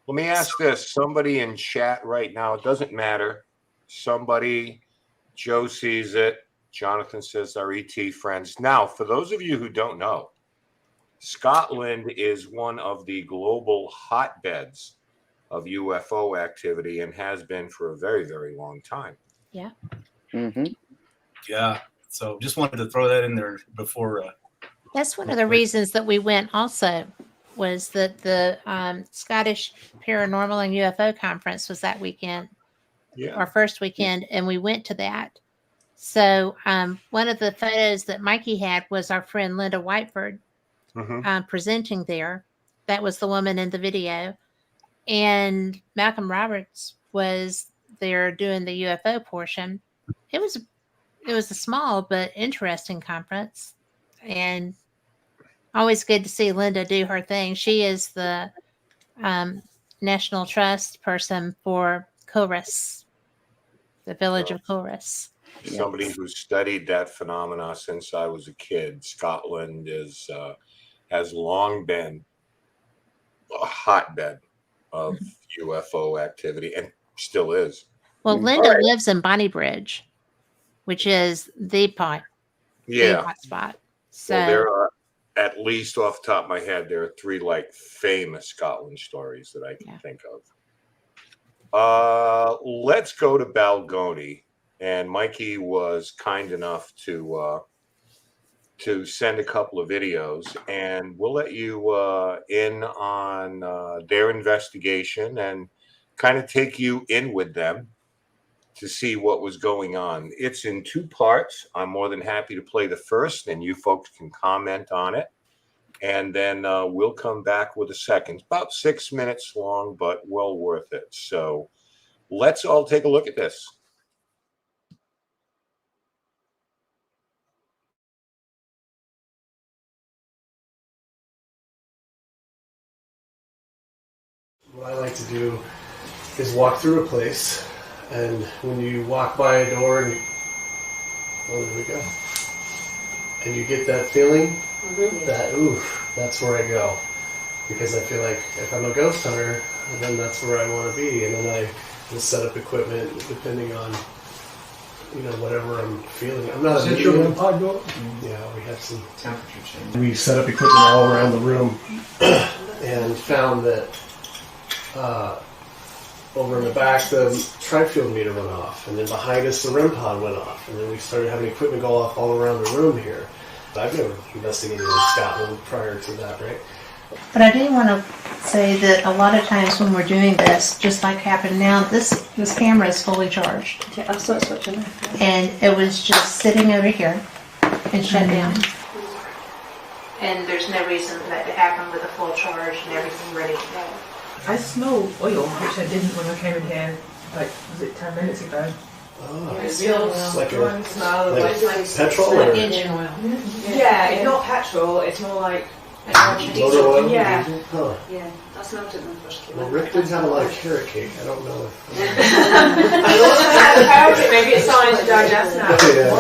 Let me ask this. Somebody in chat right now, it doesn't matter. Somebody, Joe sees it. Jonathan says our ET friends. Now, for those of you who don't know, Scotland is one of the global hotbeds of UFO activity and has been for a very, very long time. Yeah. Mm-hmm. Yeah. So just wanted to throw that in there before. That's one of the reasons that we went also, was that the Scottish Paranormal and UFO Conference was that weekend, our first weekend, and we went to that. So one of the photos that Mikey had was our friend Linda Whiteford presenting there. That was the woman in the video. And Malcolm Roberts was there doing the UFO portion. It was a small but interesting conference, and always good to see Linda do her thing. She is the National Trust person for Corus, the village of Corus. Somebody who studied that phenomena since I was a kid. Scotland has long been a hotbed of UFO activity, and still is. Well, Linda lives in Bonnybridge, which is the hot spot. So well, there are, at least off the top of my head, there are 3 famous Scotland stories that I can think of. Let's go to Balgony, and Mikey was kind enough to send a couple of videos, and we'll let you in on their investigation and kind of take you in with them to see what was going on. It's in 2 parts. I'm more than happy to play the first, and you folks can comment on it. And then we'll come back with a second. It's about 6 minutes long, but well worth it. So let's all take a look at this. What I like to do is walk through a place, and when you walk by a door, and there we go, and you get that feeling that, that's where I go, because I feel like if I'm a ghost hunter, then that's where I want to be, and then I will set up equipment depending on, whatever I'm feeling. I'm not a medium. Yeah, we have some temperature change. We set up equipment all around the room, and found that over in the back, the tri-field meter went off, and then behind us, the REM pod went off, and then we started having equipment go off all around the room here. I've never investigated in Scotland prior to that, right? But I do want to say that a lot of times when we're doing this, just like happened now, this camera is fully charged. Yeah, I'll start switching. And it was just sitting over here and shut down. And there's no reason for that to happen with a full charge and everything ready to go. I smell oil, which I didn't when I came in here, was it 10 minutes ago? Oh, It smells like smell like petrol or engine oil. Yeah, it's not petrol, it's more like motor oil? Yeah. Huh. Yeah, I smelled it when I first came Well, Rick didn't have a lot of carrot cake. I don't know if... Maybe it's starting to digest now. It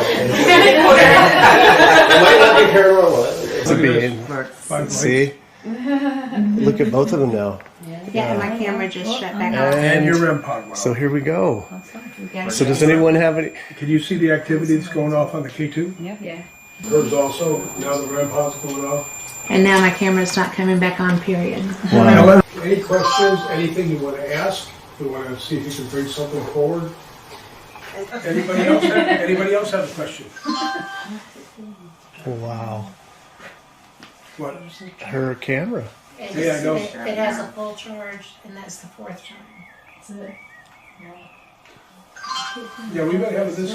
might not be paranormal. Look see? Look at both of them now. Yeah, and my camera just shut back off. And your REM pod went off. So here we go. Yeah. So does anyone have any... Can you see the activity that's going off on the K2? Yeah. Hers also, now the REM pod's going off. And now my camera's not coming back on, period. Wow. Any questions, anything you want to ask? You want to see if you can bring something forward? Anybody else have a question? Wow. What? Her camera. Yeah, I know. It has a full charge, and that's the 4th time. Yeah, we've been having these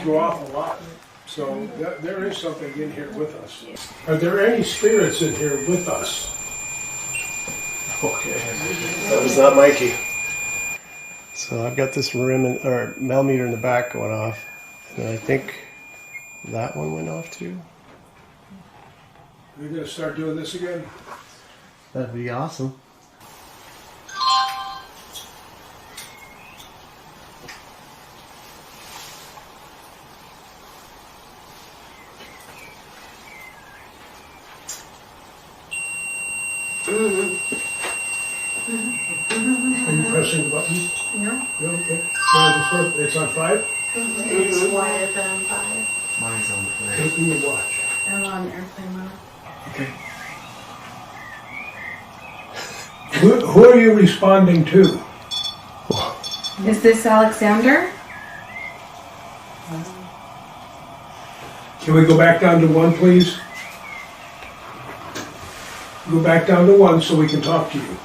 go off a lot. So there is something in here with us. Are there any spirits in here with us? Okay. That was not Mikey. So I've got this millimeter in the back going off. And I think that one went off too. We're going to start doing this again? That'd be awesome. Are you pressing the button? No. No, okay. It's on 5? It's wired on 5. Mine's on 3. Take me a watch. I'm on airplane mode. Okay. Who are you responding to? Is this Alexander? Can we go back down to 1, please? Go back down to 1 so we can talk to you.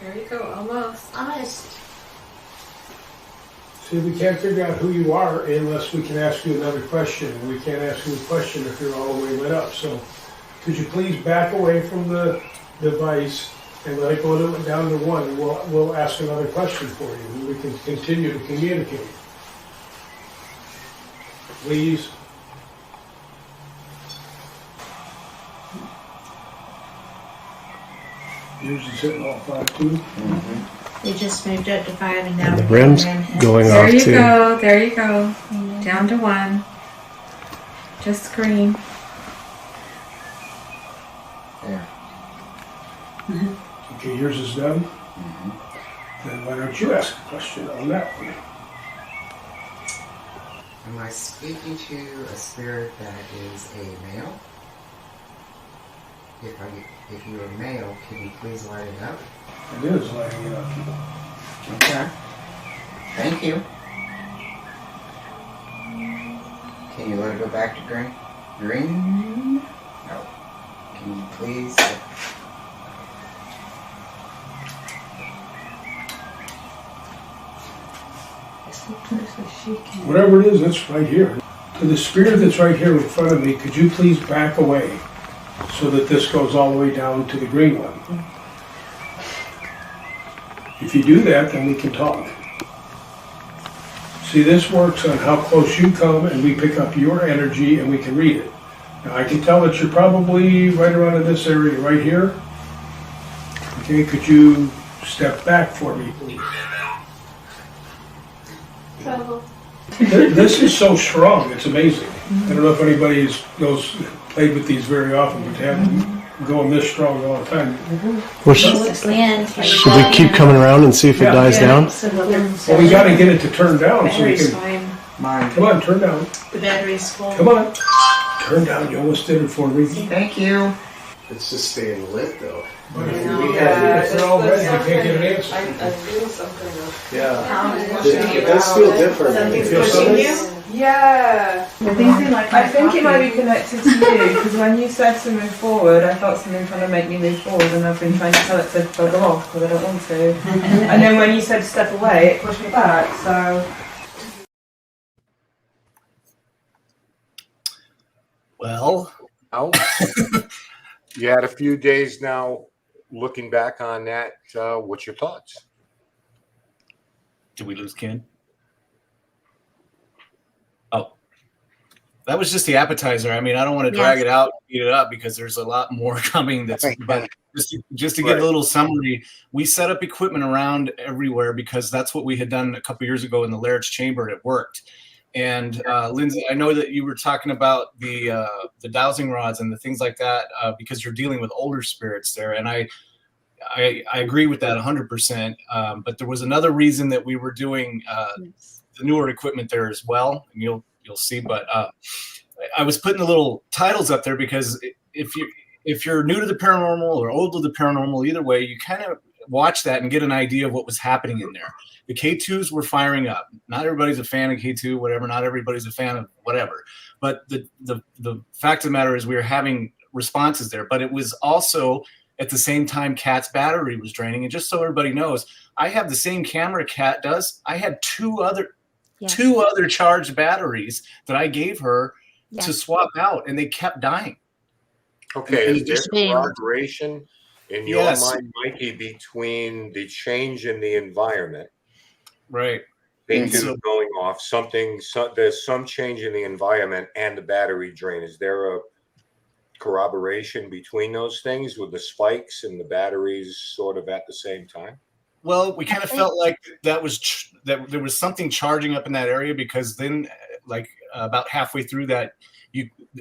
There you go, almost. See, we can't figure out who you are unless we can ask you another question. And we can't ask you a question if you're all the way lit up. So could you please back away from the device and let it go down to 1, and we'll ask another question for you, and we can continue to communicate. Please. Yours is hitting all 5 too. We just moved up to 5, and now The we're rim's going off too. There you go. Down to 1. Just green. There. Okay, yours is done. Then why don't you ask a question on that one? Am I speaking to a spirit that is a male? If you're a male, can you please light it up? It is lighting it up. Okay. Thank you. Can you let it go back to green? Green? No. Can you please? Whatever it is, that's right here. To the spirit that's right here in front of me, could you please back away so that this goes all the way down to the green one? If you do that, then we can talk. See, this works on how close you come, and we pick up your energy and we can read it. Now, I can tell that you're probably right around in this area right here. Okay, could you step back for me, please? This is so strong, it's amazing. I don't know if anybody played with these very often, but to have them going this strong all the time. Well, should we keep coming around and see if it dies down? Well, we got to get it to turn down so we can. Come on, turn down. The battery's full. Come on, turn down. You almost did it for me. Thank you. It's just staying lit though. But if they're all red, they can't get an answer. I feel something. Yeah. It does feel different. You feel something? Yeah. I think it might be connected to you, because when you said to move forward, I felt something trying to make me move forward, and I've been trying to tell it to bugger off, because I don't want to. And then when you said step away, it pushed me back, so... Well, you had a few days now looking back on that. What's your thoughts? Did we lose Ken? Oh, that was just the appetizer. I mean, I don't want to drag it out, eat it up, because there's a lot more coming. But just to get a little summary, we set up equipment around everywhere because that's what we had done a couple years ago in the Laird's chamber, and it worked. And Lindsay, I know that you were talking about the dowsing rods and the things like that because you're dealing with older spirits there, and I agree with that 100%. But there was another reason that we were doing the newer equipment there as well, and you'll see. But I was putting the little titles up there because if you're new to the paranormal or old to the paranormal, either way, you kind of watch that and get an idea of what was happening in there. The K2s were firing up. Not everybody's a fan of K2, whatever. Not everybody's a fan of whatever. But the fact of the matter is we were having responses there. But it was also at the same time Kat's battery was draining. And just so everybody knows, I have the same camera Kat does. I had two other charged batteries that I gave her to swap out, and they kept dying. Okay, And is there corroboration in your mind, Mikey, between the change in the environment, right, going off, there's some change in the environment and the battery drain? Is there a corroboration between those things with the spikes and the batteries sort of at the same time? Well, we kind of felt like that there was something charging up in that area, because then, like about halfway through that,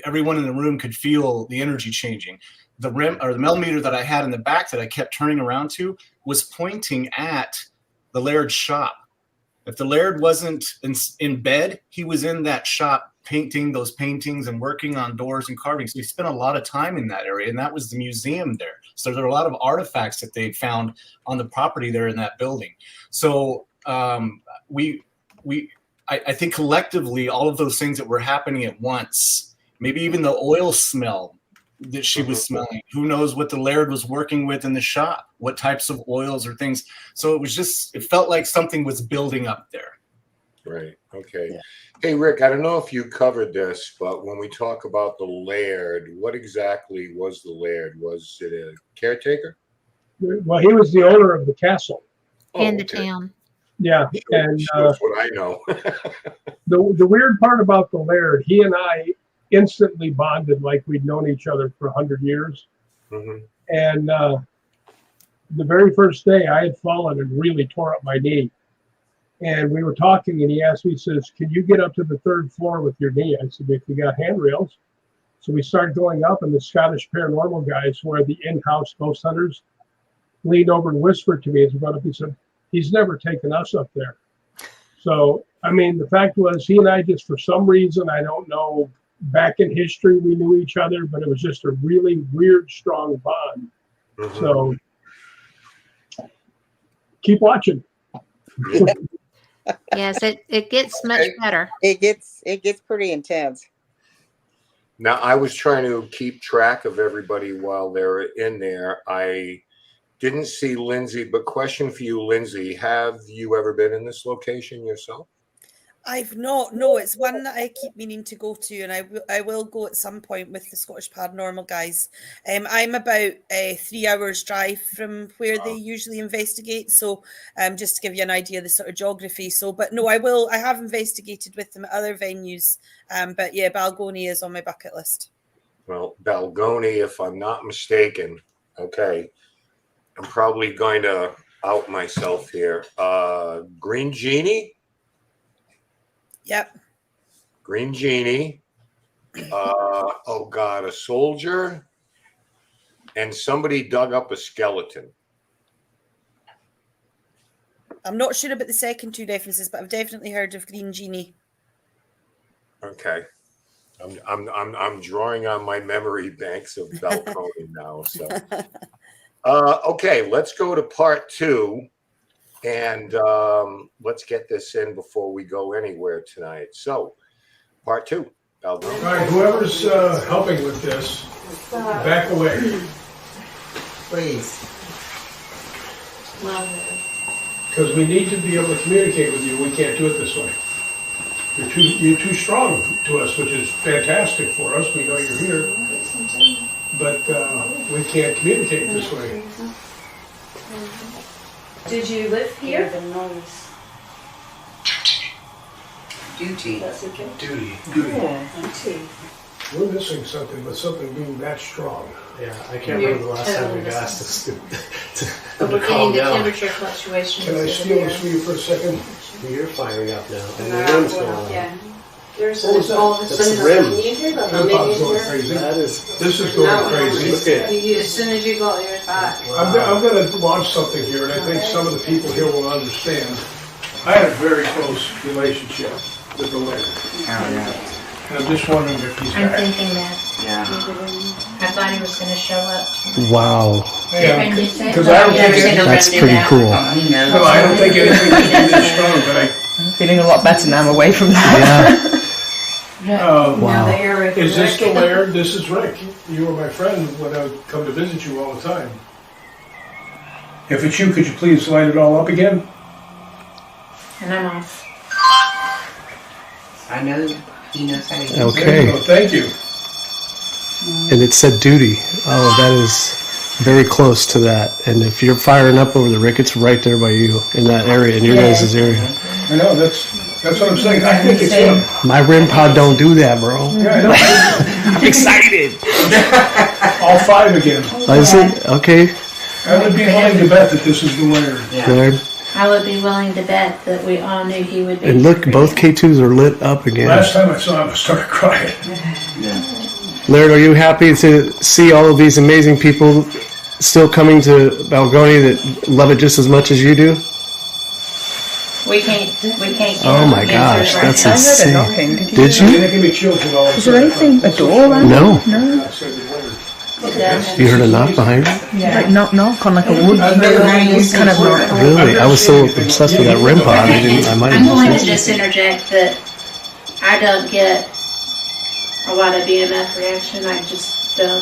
everyone in the room could feel the energy changing. The millimeter that I had in the back that I kept turning around to was pointing at the Laird's shop. If the Laird wasn't in bed, he was in that shop painting those paintings and working on doors and carving. So he spent a lot of time in that area, and that was the museum there. So there are a lot of artifacts that they found on the property there in that building. So I think collectively, all of those things that were happening at once, maybe even the oil smell that she was smelling, who knows what the Laird was working with in the shop, what types of oils or things. So it felt like something was building up there. Right. Okay. Yeah. Hey, Rick, I don't know if you covered this, but when we talk about the Laird, what exactly was the Laird? Was it a caretaker? Well, he was the owner of the castle. And the town. Yeah. And that's what I know. the weird part about the Laird, he and I instantly bonded like we'd known each other for 100 years. Mm-hmm. And the very first day I had fallen and really tore up my knee. And we were talking, and he asked me, he says, "Can you get up to the 3rd floor with your knee?" I said, "If you got handrails." So we started going up, and the Scottish paranormal guys, who are the in-house ghost hunters, leaned over and whispered to me as we got up. He said, "He's never taken us up there." So, I mean, the fact was, he and I just, for some reason, I don't know, back in history, we knew each other, but it was just a really weird, strong bond. Mm-hmm. So, keep watching. Yes, it gets much better. It gets pretty intense. Now, I was trying to keep track of everybody while they're in there. I didn't see Lindsay, but question for you, Lindsay, have you ever been in this location yourself? I've not. No, it's one that I keep meaning to go to, and I will go at some point with the Scottish Paranormal guys. I'm about 3 hours drive from where they usually investigate, so just to give you an idea of the sort of geography. So, but no, I have investigated with them at other venues, but yeah, Balgony is on my bucket list. Well, Balgony, if I'm not mistaken, okay, I'm probably going to out myself here. Green Genie? Yep. Green Genie. Oh God, a soldier, and somebody dug up a skeleton. I'm not sure about the second two references, but I've definitely heard of Green Genie. Okay, I'm drawing on my memory banks of Balcony now. So, okay, let's go to part 2. And let's get this in before we go anywhere tonight. So, part 2. All right, whoever's helping with this, back away. Please. Because we need to be able to communicate with you. We can't do it this way. You're too strong to us, which is fantastic for us. We know you're here. But we can't communicate this way. Did you live here? Duty. That's okay. Duty. Yeah, duty. We're missing something, but something being that strong. Yeah, I can't remember the last time we asked us But we're getting the temperature fluctuations. Can I steal this for you for a second? You're firing up now. And the Well, rim's going on. yeah. There's What was that? all of a That's sudden the rim. can you hear that? That Maybe pod's going it's crazy. That is. This is going No, crazy. Look at it. as soon as you got yours back. I'm going to launch something here, and I think some of the people here will understand. I had a very close relationship with the Laird. Oh, yeah. And I'm just wondering if he's I'm back. thinking that. Yeah. Yeah. I thought he was going to show up. Wow. Yeah, And you said- because I don't think That's pretty cool. no, I don't think anything can be this strong, but I'm feeling a lot better now I'm away from that. Wow. Now that you're with Is this the Rick. Laird? This is Rick. You were my friend when I would come to visit you all the time. If it's you, could you please light it all up again? And I'm off. I know he knows how to use Okay. There you go. Thank you. And it said duty. Oh, that is very close to that. And if you're firing up over the Rick, it's right there by you in that area, in your guys' area. I know, that's what I'm saying. I think it's him. My REM pod don't do that, bro. Yeah, I know. I'm excited. All 5 again. Is it? Okay. I would be willing to bet that this is the Laird. Laird. I would be willing to bet that we all knew he would be. And look, both K2s are lit up again. Last time I saw him, I started crying. Laird, are you happy to see all of these amazing people still coming to Balgoni that love it just as much as you do? We can't. Oh my gosh, that's I heard a insane. knocking. Did It you? gave me chills when all of a Is there sudden. anything, a door around? No. No. I said the Laird. You heard a knock behind you? Like knock on like a wood I've never heard wood kind of knock. Really? I was so obsessed with that REM pod, I might I'm going have to just just interject that I don't get a lot of EMF reaction. I just don't.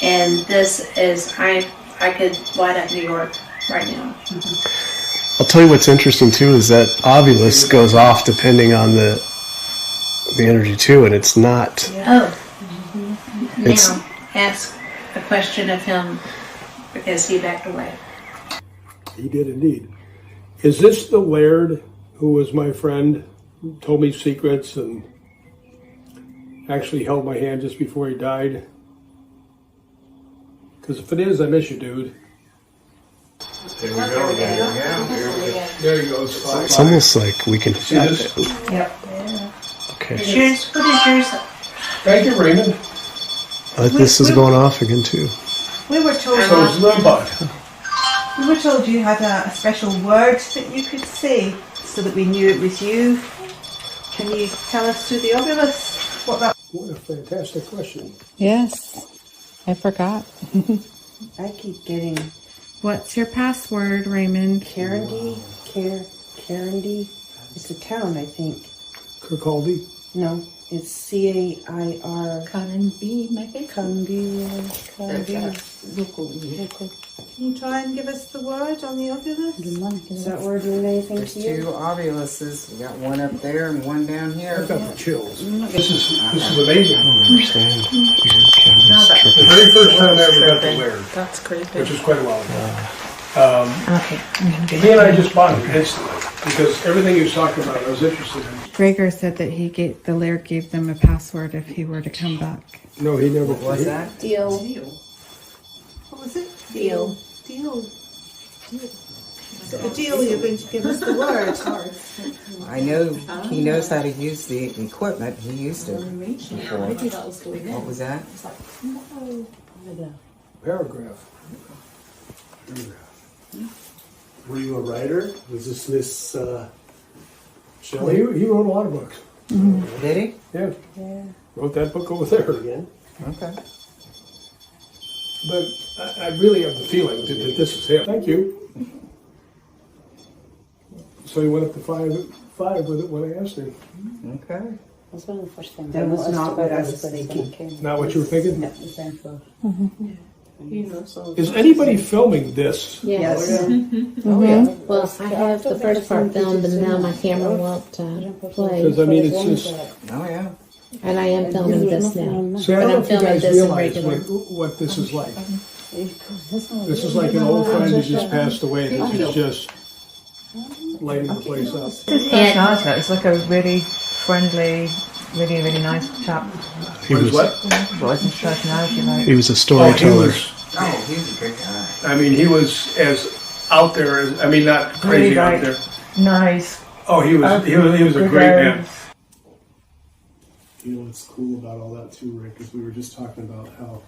And this is, I could light up New York right now. I'll tell you what's interesting too is that Ovilus goes off depending on the energy too, and it's not. Oh. It's- Now, ask a question of him because he backed away. He did indeed. Is this the Laird who was my friend, who told me secrets and actually held my hand just before he died? Because if it is, I miss you, dude. There we go. There you go. It's fine. It's almost like we can. See this? Yep. Okay. Is yours, what is yours? Thank you, Raymond. This is going off again too. We were told. So it's the bud. We were told you had a special word that you could say so that we knew it was you. Can you tell us through the Ovilus what that? What a fantastic question. Yes, I forgot. I keep getting What's your password, Raymond? Carandy. It's a town, I think. Kirkcaldy? No, it's C-A-I-R. Caranby, maybe? Caranby. Can you try and give us the word on the Ovilus? Does that word mean anything There's to 2 you? Ovuluses. We got one up there and one down here. I've got the chills. This is amazing. I don't understand. The very first time I ever got the Laird, That's creepy. which is quite a while ago. Okay, I'm going to He and I just bonded instantly because everything he was talking about I was interested in. Gregor said that the Laird gave them a password if he were to come back. No, he never. What was that? Deal. What was it? Deal. Deal. Is it a deal you're going to give us the word? I know he knows how to use the equipment. He used it before. What was that? Paragraph. Were you a writer? Was this Miss Well, Shelley? he wrote a lot of books. Did he? Yeah. Wrote that book over there again. Okay. But I really have the feeling that this is him. Thank you. So he went up to five with it when I asked him. Okay. That's one of the first things. That was not what I was thinking. Not what you were thinking? No, the same for. Is anybody filming this? Yes. Oh, yeah. Well, I have the first part filmed and now my camera won't play. Because I mean, it's just. Oh yeah. And I am filming this now. See, I But don't know I'm if you filming guys this in realize regular. what this is like. This is like an old friend who just passed away. This is just lighting the place up. His personality, it's like a really friendly, really, really nice chap. He was what? What was his personality like? He was a Oh, storyteller. He was a good guy. I mean, he was as out there as, I mean, not crazy Really, out like, there. Nice. Oh, he was a Good great guy. man. You know what's cool about all that too, Rick, is we were just talking about how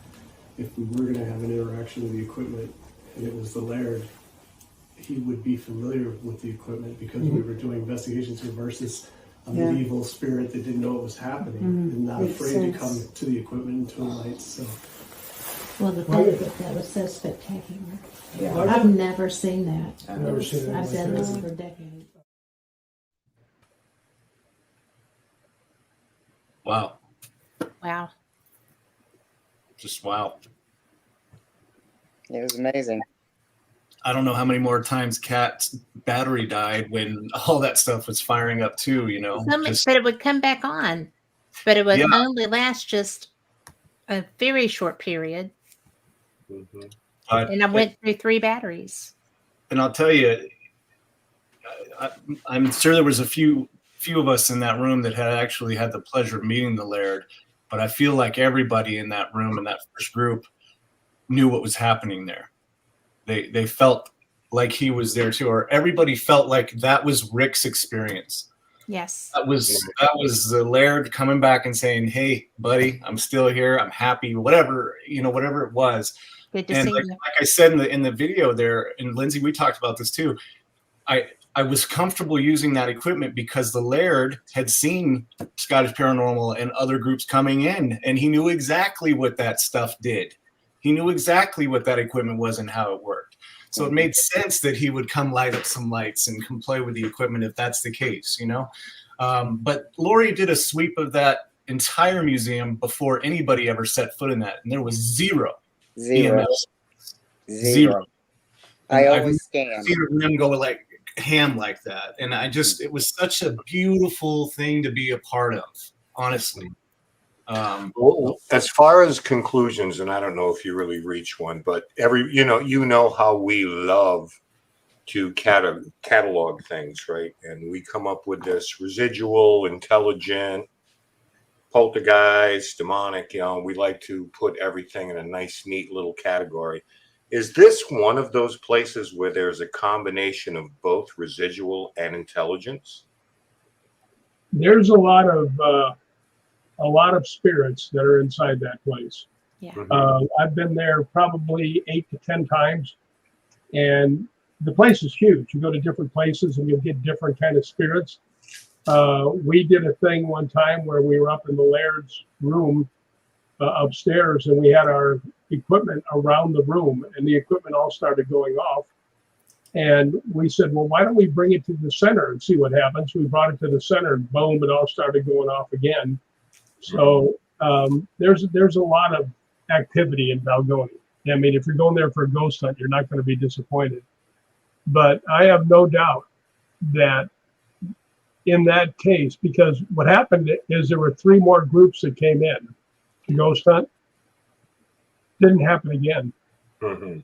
if we were going to have an interaction with the equipment and it was the Laird, he would be familiar with the equipment because we were doing investigations here versus an evil spirit that didn't know what was happening and not Makes afraid sense. to come to the equipment and to the lights. So, Well, the thing of it, that was so spectacular. Yeah. I've never seen that. I've never seen it I've like done that. this for decades. Wow. Wow. Just wow. It was amazing. I don't know how many more times Kat's battery died when all that stuff was firing up too, you know. But it would come back on. But it would Yeah. only last just a very short period. But And I went through 3 batteries. and I'll tell you, I'm sure there was a few of us in that room that had actually had the pleasure of meeting the Laird, but I feel like everybody in that room in that first group knew what was happening there. They felt like he was there too, or everybody felt like that was Rick's experience. Yes. That was the Laird coming back and saying, "Hey, buddy, I'm still here. I'm happy." Whatever it was. Good to And see like you. I said in the video there, and Lindsay, we talked about this too. I was comfortable using that equipment because the Laird had seen Scottish Paranormal and other groups coming in, and he knew exactly what that stuff did. He knew exactly what that equipment was and how it worked. So it made sense that he would come light up some lights and come play with the equipment if that's the case, you know. But Lori did a sweep of that entire museum before anybody ever set foot in that, and there was zero. EMFs. Zero. I And always I've scan. seen them go like ham like that, and it was such a beautiful thing to be a part of, honestly. Well, as far as conclusions, and I don't know if you really reach one, but you know how we love to catalog things, right? And we come up with this residual, intelligent, poltergeist, demonic. You know, we like to put everything in a nice, neat little category. Is this one of those places where there's a combination of both residual and intelligence? There's a lot of spirits that are inside that place. Yeah. I've been there probably 8 to 10 times, and the place is huge. You go to different places and you'll get different kind of spirits. We did a thing one time where we were up in the Laird's room upstairs, and we had our equipment around the room, and the equipment all started going off. And we said, well, why don't we bring it to the center and see what happens? We brought it to the center, and boom, it all started going off again. So there's a lot of activity in Balgoni. I mean, if you're going there for a ghost hunt, you're not going to be disappointed. But I have no doubt that in that case, because what happened is there were 3 more groups that came in to ghost hunt. Didn't happen again. Mm-hmm.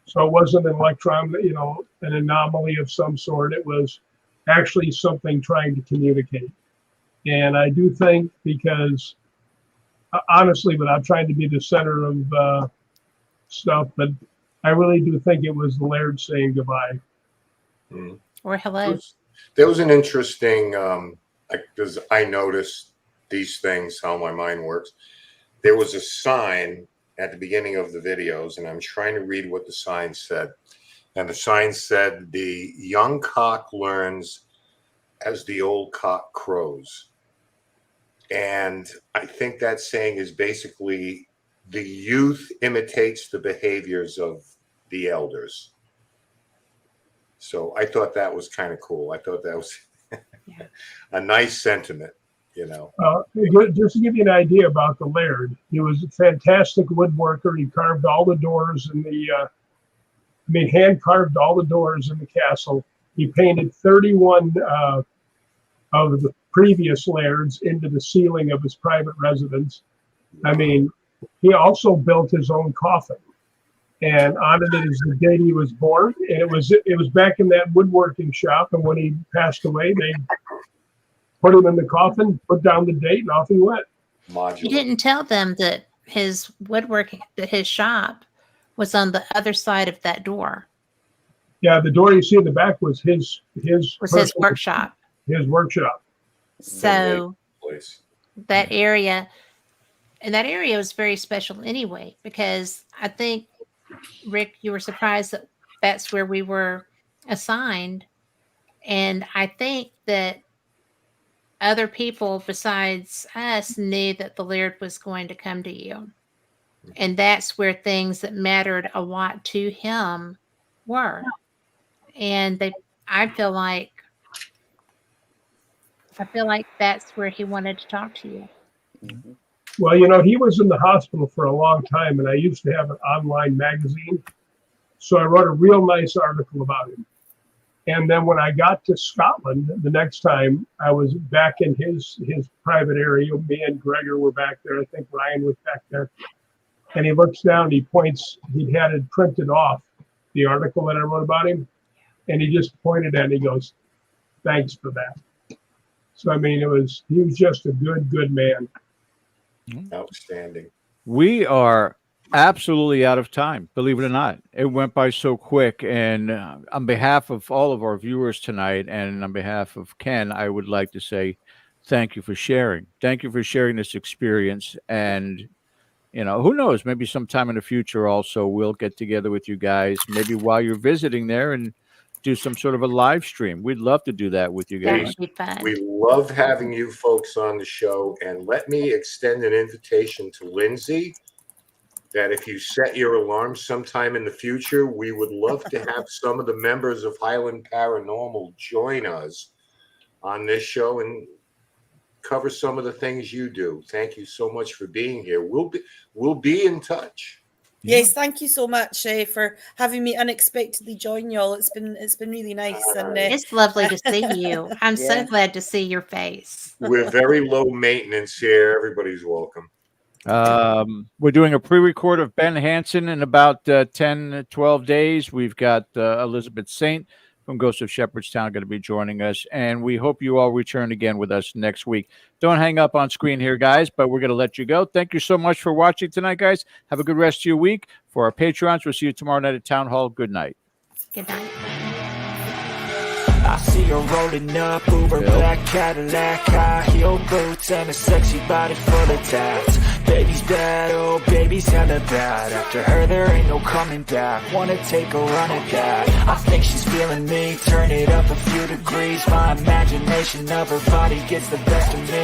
So it wasn't an electron, an anomaly of some sort. It was actually something trying to communicate. And I do think, because honestly, without trying to be the center of stuff, but I really do think it was the Laird saying goodbye. Mm-hmm. Or hello. There was an interesting, because I noticed these things, how my mind works. There was a sign at the beginning of the videos, and I'm trying to read what the sign said. And the sign said, "The young cock learns as the old cock crows." And I think that saying is basically the youth imitates the behaviors of the elders. So I thought that was kind of cool. I thought that was a nice sentiment, Just to give you an idea about the Laird, he was a fantastic woodworker. He carved all the doors in hand carved all the doors in the castle. He painted 31 of the previous Lairds into the ceiling of his private residence. I mean, he also built his own coffin, and on it is the date he was born. And it was back in that woodworking shop. And when he passed away, they put him in the coffin, put down the date, and off he went. You didn't tell them that his woodworking, that his shop was on the other side of that door. Yeah, the door you see in the back was his workshop. His workshop. So that area was very special anyway, because I think, Rick, you were surprised that that's where we were assigned. And I think that other people besides us knew that the Laird was going to come to you. And that's where things that mattered a lot to him were. And I feel like that's where he wanted to talk to you. Well, you know, he was in the hospital for a long time, and I used to have an online magazine. So I wrote a real nice article about him. And then when I got to Scotland, the next time I was back in his private area, me and Gregor were back there. I think Ryan was back there. And he looks down, he points, he had it printed off, the article that I wrote about him. And he just pointed at it and he goes, thanks for that. So, I mean, he was just a good man. Outstanding. We are absolutely out of time, believe it or not. It went by so quick. And on behalf of all of our viewers tonight and on behalf of Ken, I would like to say thank you for sharing. Thank you for sharing this experience. And, you know, who knows, maybe sometime in the future also we'll get together with you guys, maybe while you're visiting there and do some sort of a live stream. We'd love to do that with you guys. That'd be fun. We love having you folks on the show. And let me extend an invitation to Lindsay that if you set your alarm sometime in the future, we would love to have some of the members of Highland Paranormal join us on this show and cover some of the things you do. Thank you so much for being here. We'll be in touch. Yes, thank you so much for having me unexpectedly join y'all. It's been really nice, and it's lovely to see you. I'm so glad to see your face. We're very low maintenance here. Everybody's welcome. We're doing a pre-record of Ben Hansen in about 10, 12 days. We've got Elizabeth Saint from Ghost of Shepherdstown going to be joining us, and we hope you all return again with us next week. Don't hang up on screen here, guys, but we're going to let you go. Thank you so much for watching tonight, guys. Have a good rest of your week. For our Patreons, we'll see you tomorrow night at Town Hall. Good night. Good night. I see her rolling up, Uber black Cadillac, high heel boots and a sexy body full of tats. Baby's bad, oh baby's hella bad. After her there ain't no coming back. Wanna take a run at that. I think she's feeling me, turn it up a few degrees. My imagination of her body gets the best of me.